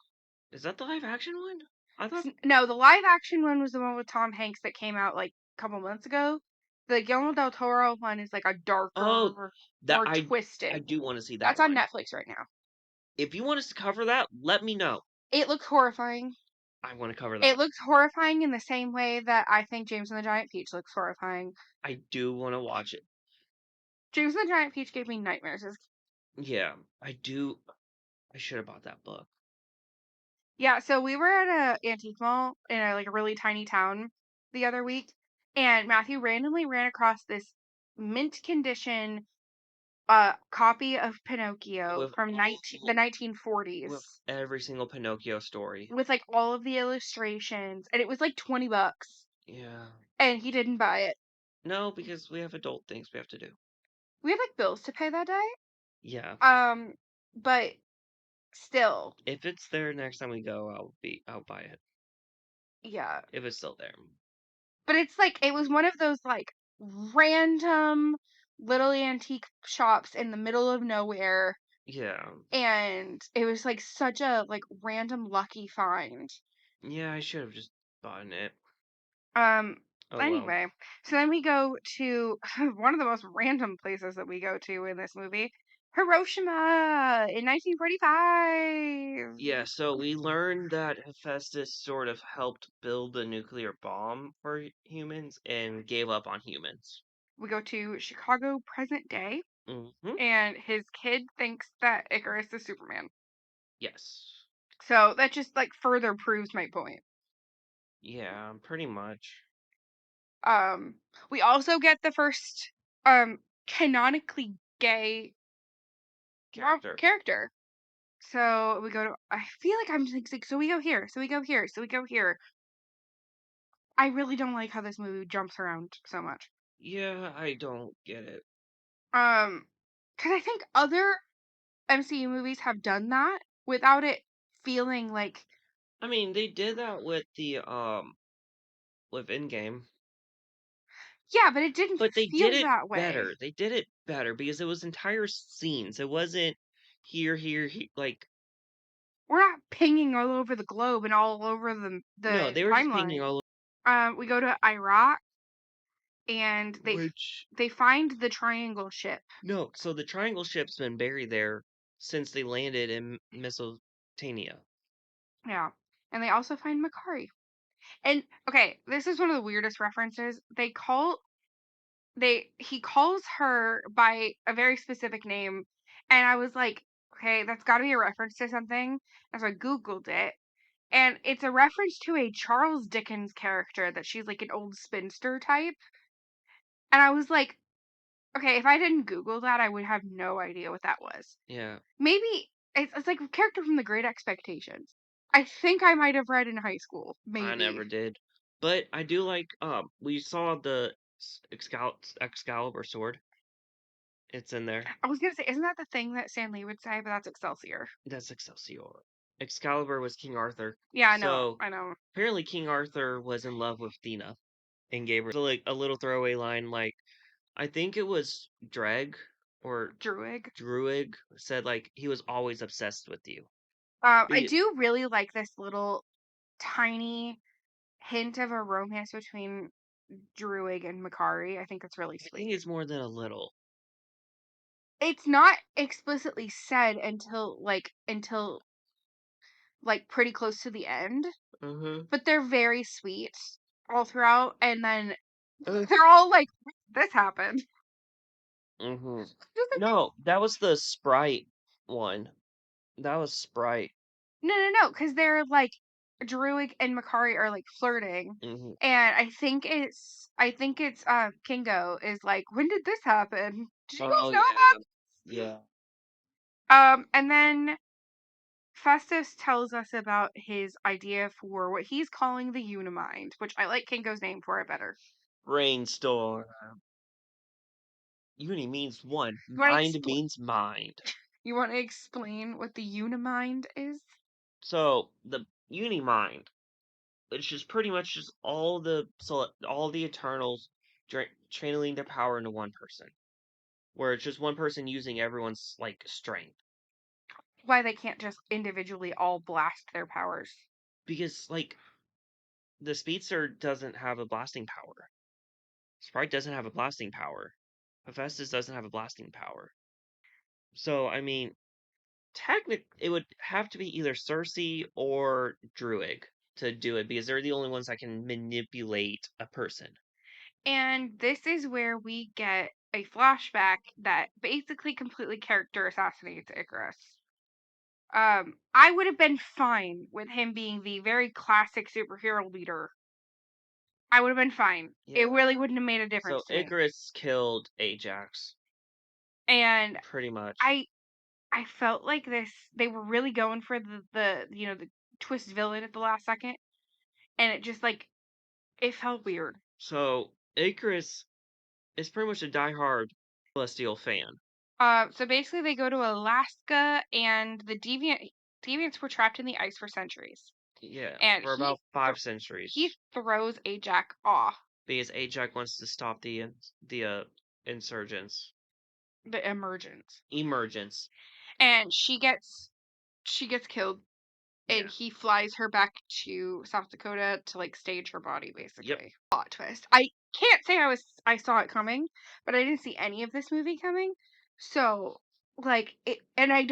Is that the live action one? I thought. No, the live action one was the one with Tom Hanks that came out like a couple months ago. The Guillermo del Toro one is like a Oh, darker, that more I twisted. do want to see that That's on one. Netflix right now. If you want us to cover that, let me know. It looks horrifying. I want to cover It that. looks horrifying in the same way that I think James and the Giant Peach looks horrifying. I do want to watch it. James and the Giant Peach gave me nightmares. Yeah, I do. I should have bought that book. Yeah, so we were at a antique mall in a like a really tiny town the other week, and Matthew randomly ran across this mint condition copy of Pinocchio With from the 1940s with every single Pinocchio story. with like all of the illustrations, and it was like $20, Yeah. and he didn't buy it. No, because we have adult things we have to do. We had like bills to pay that day. Yeah. But still, If it's there next time we go, I'll buy it. yeah. If it's still there. But it's like it was one of those like random little antique shops in the middle of nowhere, Yeah. and it was like such a like random lucky find. Yeah, I should have just bought it. Um Oh well. anyway, so then we go to one of the most random places that we go to in this movie, Hiroshima in 1945. Yeah, so we learned that Hephaestus sort of helped build the nuclear bomb for humans and gave up on humans. We go to Chicago present day, Mm-hmm. and his kid thinks that Icarus is Superman. Yes. So that just like further proves my point. Yeah, pretty much. Um, we also get the first canonically gay Character. character. So we go to. I feel like I'm just like so we go here, so we go here, so we go here. I really don't like how this movie jumps around so much. Yeah, I don't get it. Because I think other MCU movies have done that without it feeling like. I mean, they did that with Endgame. Yeah, but it didn't But they did feel it that way. better. They did it better because it was entire scenes. It wasn't here, like We're not pinging all over the globe and all over no, the they were just pinging timeline. all We go to Iraq and over. Which they find the triangle ship. no, so the triangle ship's been buried there since they landed in Mesopotamia. Yeah. And they also find Makari. And okay, this is one of the weirdest references. He calls her by a very specific name, and I was like, okay, that's got to be a reference to something. And so I googled it, and it's a reference to a Charles Dickens character that she's like an old spinster type. And I was like, okay, if I didn't Google that, I would have no idea what that was. Yeah, Maybe it's like a character from The Great Expectations. I think I might have read in high school. I Maybe. never did. But I do like we saw the Excalibur sword. It's in there. I was gonna say, isn't that the thing that Stan Lee would say? But that's Excelsior. That's Excelsior. Excalibur was King Arthur. Yeah, So I know. apparently King Arthur was in love with Thena and gave her like a little throwaway line like I think it was Dreg or Druid. Druig said like he was always obsessed with you. I Be- do really like this little tiny hint of a romance between Druid and Makari. I think it's really I think sweet. it's more than a little. It's not explicitly said until like pretty close to the end, Mm-hmm. but they're very sweet all throughout, and then Uh, they're all like, "This happened." mm-hmm. Just like, No, that was the Sprite one. That was Sprite. no, because they're like Druid and Makari are like flirting, Mm-hmm. and I think it's Kingo is like, "When did this happen? Did you Oh guys know about?" yeah, yeah. And then Festus tells us about his idea for what he's calling the Unimind, which I like Kingo's name for it better. Rainstorm. Uni means one. You want to Mind means mind. explain what the Unimind is? So the Uni mind, it's just pretty much just all the Eternals channeling their power into one person, where it's just one person using everyone's like strength. Why they can't just individually all blast their powers. Because like the Speedster doesn't have a blasting power. Sprite doesn't have a blasting power. Hephaestus doesn't have a blasting power. So I mean, it would have to be either Cersei or Druig to do it because they're the only ones that can manipulate a person. And this is where we get a flashback that basically completely character assassinates Icarus. I would have been fine with him being the very classic superhero leader. I would have been fine. It Yeah. really wouldn't have made a difference So to me. Icarus killed Ajax, And pretty much. I I felt like they were really going for the twist villain at the last second, and it just like it felt weird. So Icarus is pretty much a diehard Celestial fan. So basically they go to Alaska, and the deviants were trapped in the ice for centuries. Yeah, And for about 5 centuries. he throws Ajax off Because Ajax wants to stop the insurgents. the emergence. Emergence. And she gets killed, and Yeah. he flies her back to South Dakota to like stage her body basically. Yep. Plot twist. I can't say I saw it coming, but I didn't see any of this movie coming. So like it, and I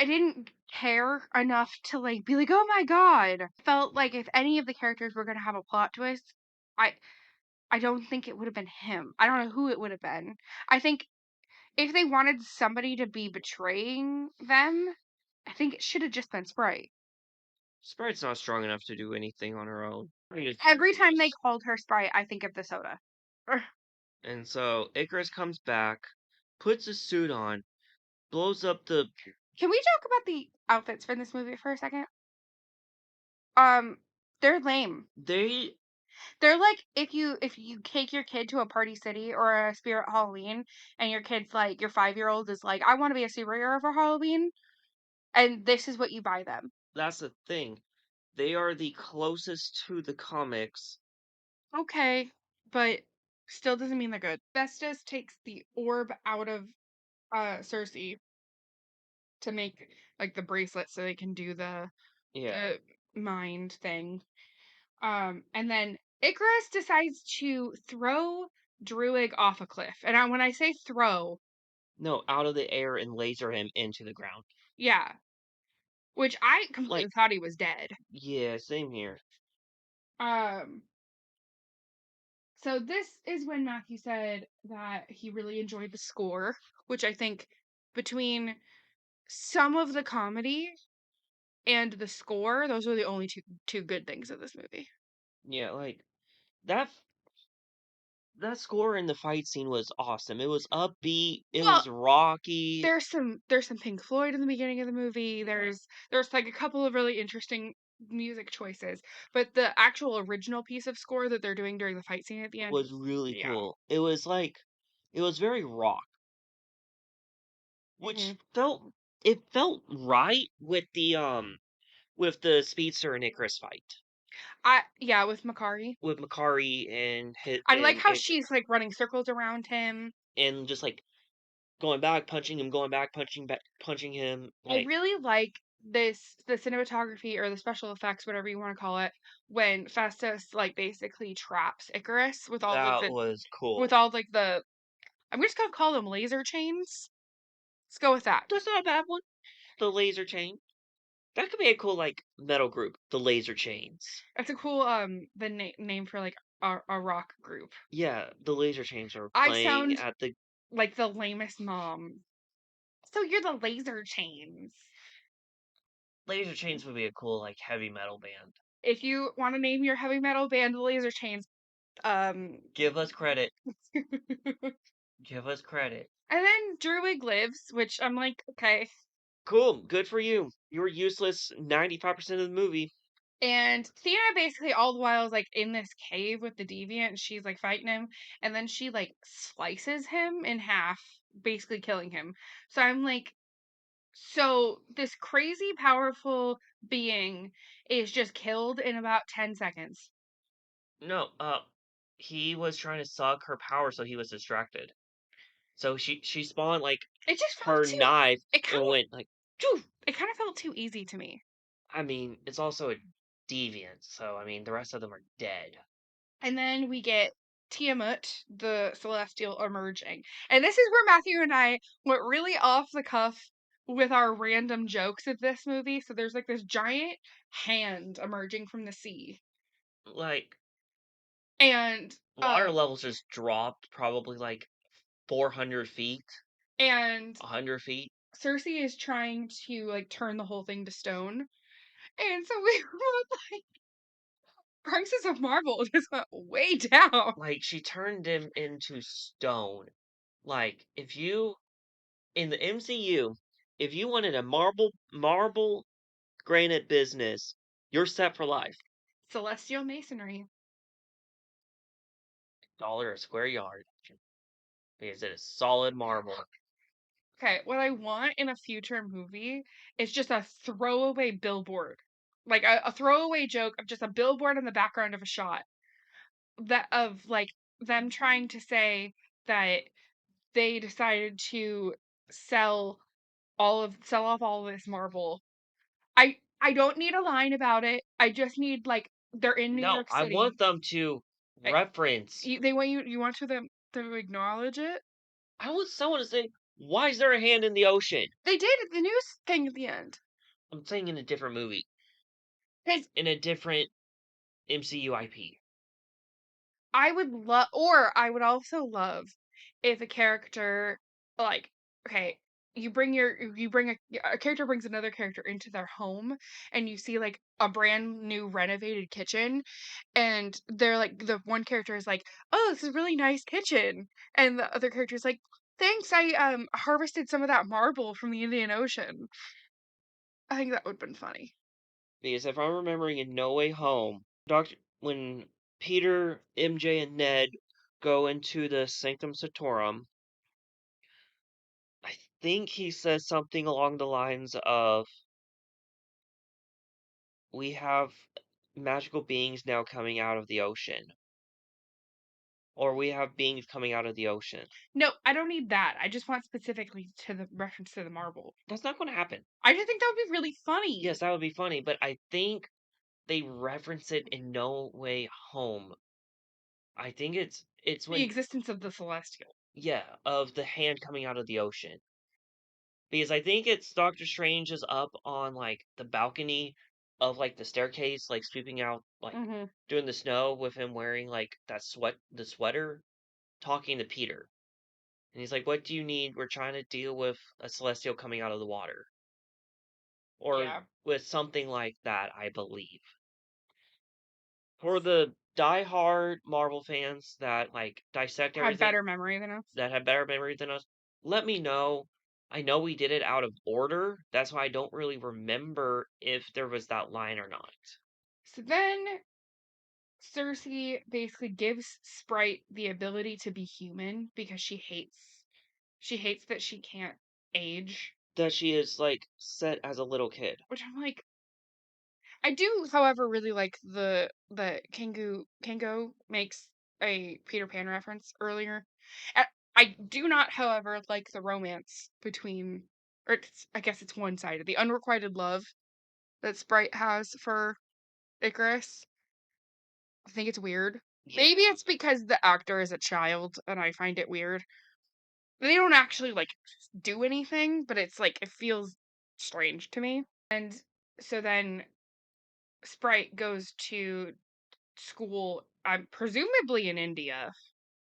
didn't care enough to like be like, "Oh my god." I felt like if any of the characters were going to have a plot twist, I I don't think it would have been him. I don't know who it would have been. I think if they wanted somebody to be betraying them, I think it should have just been Sprite. Sprite's not strong enough to do anything on her own. Every time they called her Sprite, I think of the soda. Ugh. And so Icarus comes back, puts a suit on, blows up the. Can we talk about the outfits for this movie for a second? Um, they're lame. They. They're like if you take your kid to a Party City or a Spirit Halloween, and your kid's like your 5-year-old is like, I want to be a superhero for Halloween, and this is what you buy them. That's the thing. They are the closest to the comics. Okay, but still doesn't mean they're good. Festus takes the orb out of Cersei to make like the bracelet so they can do Yeah. the mind thing. And then Icarus decides to throw Druig off a cliff. And when I say throw, No, out of the air and laser him into the ground. yeah, which I completely Like, thought he was dead. yeah, same here. Um, so this is when Matthew said that he really enjoyed the score, which I think between some of the comedy and the score, those are the only two good things of this movie. Yeah, like that that score in the fight scene was awesome. It was upbeat, it Well, was rocky. there's some Pink Floyd in the beginning of the movie. There's like a couple of really interesting music choices, but the actual original piece of score that they're doing during the fight scene at the end, Was really yeah. cool. It was like it was very rock, hmm which felt it felt right with the Speedster and Icarus fight. Yeah, with Makari. With Makari and hit I like and how Ic she's like running circles around him. and just, like, going back, punching him, going back, punching him, I like, really like the cinematography or the special effects, whatever you want to call it, when Festus like basically traps Icarus that was with cool. all like the I'm just gonna call them laser chains. Let's go with that. That's not a bad one. The Laser Chain. That could be a cool, like, metal group, the Laser Chains. That's a cool the name for like a rock group. Yeah, the Laser Chains are I playing sound at the like the lamest mom. So you're the laser chains. Laser Chains would be a cool, like, heavy metal band. If you want to name your heavy metal band the Laser Chains, Give us credit. and Give us credit. then Druid lives, which I'm like, okay. Cool, good for you. You were useless 95% of the movie. And Thea basically all the while is like in this cave with the deviant and she's like fighting him and then she like slices him in half, basically killing him. So I'm like, so this crazy powerful being is just killed in about 10 seconds. No, he was trying to suck her power, so he was distracted. So she spawned, like, It just felt her too knife it kind and of went, like, "Phew!" it kind of felt too easy to me. I mean, it's also a deviant, so, I mean, the rest of them are dead. And then we get Tiamat, the celestial, emerging. And this is where Matthew and I went really off the cuff with our random jokes of this movie. So there's like this giant hand emerging from the sea. Like, And water levels just dropped probably, like, 400 feet, and 100 feet. Cersei is trying to like turn the whole thing to stone. And so we were like prices of marble just went way down. Like, she turned him into stone. Like, if you in the MCU, if you wanted a marble granite business, you're set for life. Celestial masonry. Dollar a square yard because it is solid marble. Okay, what I want in a future movie is just a throwaway billboard. Like a throwaway joke of just a billboard in the background of a shot that of like them trying to say that they decided to sell sell off all of this marble. I don't need a line about it. I just need like they're in New No, York I City. want them to I, reference. they want you want to them to acknowledge it. I want someone to say, "Why is there a hand in the ocean?" They did the news thing at the end. I'm saying in a different movie, 'Cause in a different MCU IP. I would love, or I would also love if a character, like, okay, you bring a character brings another character into their home, and you see like a brand new renovated kitchen, and they're like the one character is like, oh, this is a really nice kitchen, and the other character is like, thanks, I harvested some of that marble from the Indian Ocean. I think that would have been funny. Because if I'm remembering in No Way Home, Doctor when Peter, MJ, and Ned go into the Sanctum Sanctorum, I think he says something along the lines of, "We have magical beings now coming out of the ocean," or "We have beings coming out of the ocean." No, I don't need that. I just want specifically to the reference to the marble. That's not going to happen. I just think that would be really funny. Yes, that would be funny, but I think they reference it in No Way Home. I think it's The when existence of the celestial. yeah, of the hand coming out of the ocean. Because I think it's Doctor Strange is up on, like, the balcony of, like, the staircase, like, sweeping out, like, Hmm. doing the snow with him wearing, like, the sweater, talking to Peter. And he's like, "What do you need? We're trying to deal with a celestial coming out of the water." Or Yeah. with something like that, I believe. For the die-hard Marvel fans that, like, dissect Had everything, better memory than us. that have better memory than us, let me know. I know we did it out of order. That's why I don't really remember if there was that line or not. So then Cersei basically gives Sprite the ability to be human because she hates that she can't age. that she is, like, set as a little kid. Which I'm like, I do, however, really like the Kingo makes a Peter Pan reference earlier. I do not, however, like the romance between, or I guess it's one-sided, the unrequited love that Sprite has for Icarus. I think it's weird. Maybe it's because the actor is a child and I find it weird. They don't actually like do anything, but it's like it feels strange to me. And so then Sprite goes to school, presumably in India,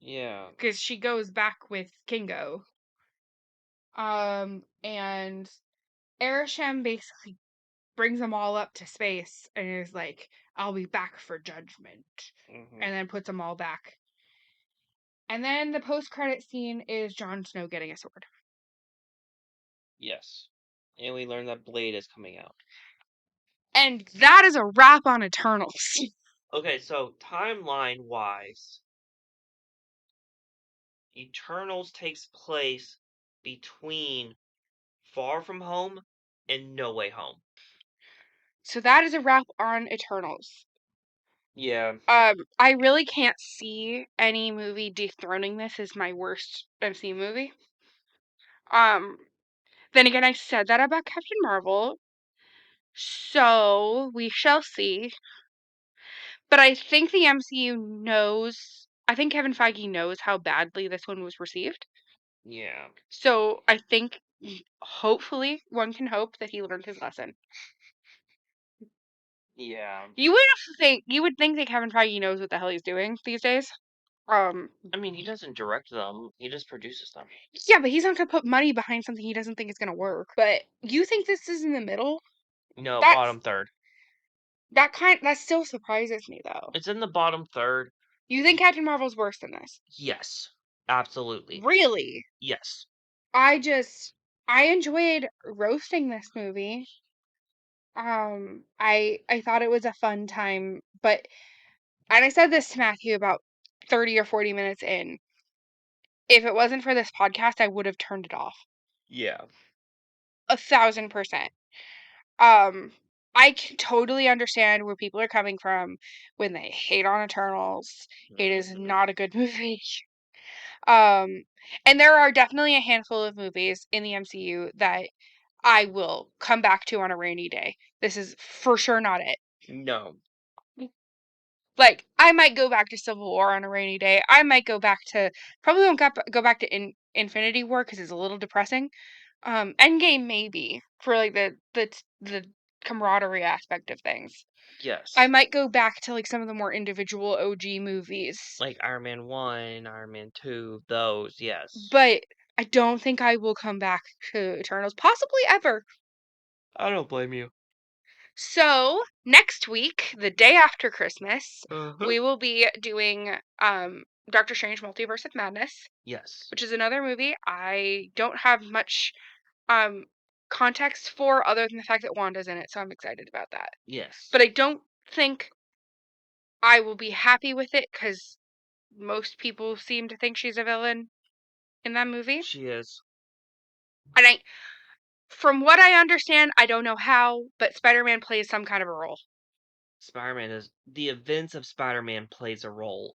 Yeah. because she goes back with Kingo. And Arishem basically brings them all up to space and is like, "I'll be back for judgment," and then puts them all back. And then the post-credit scene is Jon Snow getting a sword. Yes. And we learn that Blade is coming out. And that is a wrap on Eternals. Okay, so timeline-wise, Eternals takes place between Far From Home and No Way Home. So that is a wrap on Eternals. Yeah. I really can't see any movie dethroning this as my worst MCU movie. Then again, I said that about Captain Marvel, so we shall see. But I think the MCU knows, I think Kevin Feige knows how badly this one was received. Yeah. So I think, hopefully, one can hope that he learned his lesson. Yeah. You would think that Kevin Feige knows what the hell he's doing these days. I mean, he doesn't direct them, he just produces them. Yeah, but he's not gonna put money behind something he doesn't think is gonna work. But you think this is in the middle? No, That's bottom third. that still surprises me though. It's in the bottom third. You think Captain Marvel's worse than this? Yes. Absolutely. Really? Yes. I enjoyed roasting this movie. I thought it was a fun time, and I said this to Matthew about 30 or 40 minutes in. If it wasn't for this podcast, I would have turned it off. Yeah. 1,000%. I can totally understand where people are coming from when they hate on Eternals. It is not a good movie. And there are definitely a handful of movies in the MCU that I will come back to on a rainy day. This is for sure not it. No. Like, I might go back to Civil War on a rainy day. I might go back to, probably won't go back to Infinity War because it's a little depressing. Endgame maybe for like the camaraderie aspect of things. Yes. I might go back to like some of the more individual OG movies. Like Iron Man 1, Iron Man 2, those, yes. But I don't think I will come back to Eternals, possibly ever. I don't blame you. So, next week, the day after Christmas, Uh-huh. we will be doing Doctor Strange Multiverse of Madness. Yes. Which is another movie I don't have much context for other than the fact that Wanda's in it, so I'm excited about that. Yes. But I don't think I will be happy with it because most people seem to think she's a villain in that movie. She is. And from what I understand, I don't know how, but Spider-Man plays some kind of a role. The events of Spider-Man plays a role.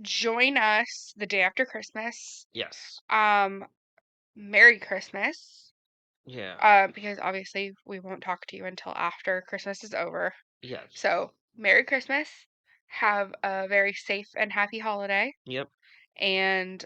Join us the day after Christmas. Yes. Merry Christmas. Yeah. Because obviously we won't talk to you until after Christmas is over. Yes. So, Merry Christmas. Have a very safe and happy holiday. Yep. And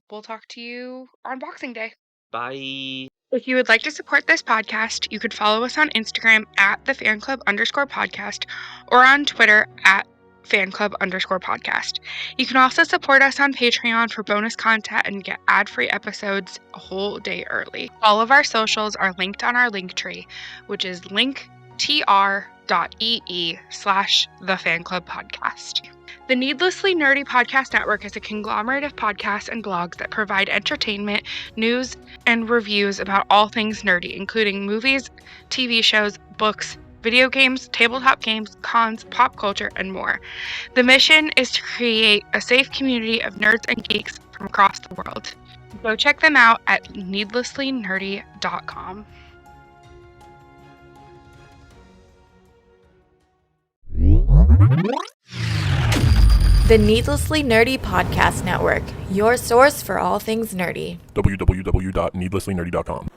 we'll talk to you on Boxing Day. Bye. If you would like to support this podcast, you could follow us on Instagram at thefanclub_podcast or on Twitter at fanclub_podcast. You can also support us on Patreon for bonus content and get ad-free episodes a whole day early. All of our socials are linked on our Linktree, which is linktr.ee/thefanclubpodcast. The Needlessly Nerdy Podcast Network is a conglomerate of podcasts and blogs that provide entertainment, news, and reviews about all things nerdy, including movies, TV shows, books, video games, tabletop games, cons, pop culture, and more. The mission is to create a safe community of nerds and geeks from across the world. Go check them out at needlesslynerdy.com. The Needlessly Nerdy Podcast Network, your source for all things nerdy. www.needlesslynerdy.com.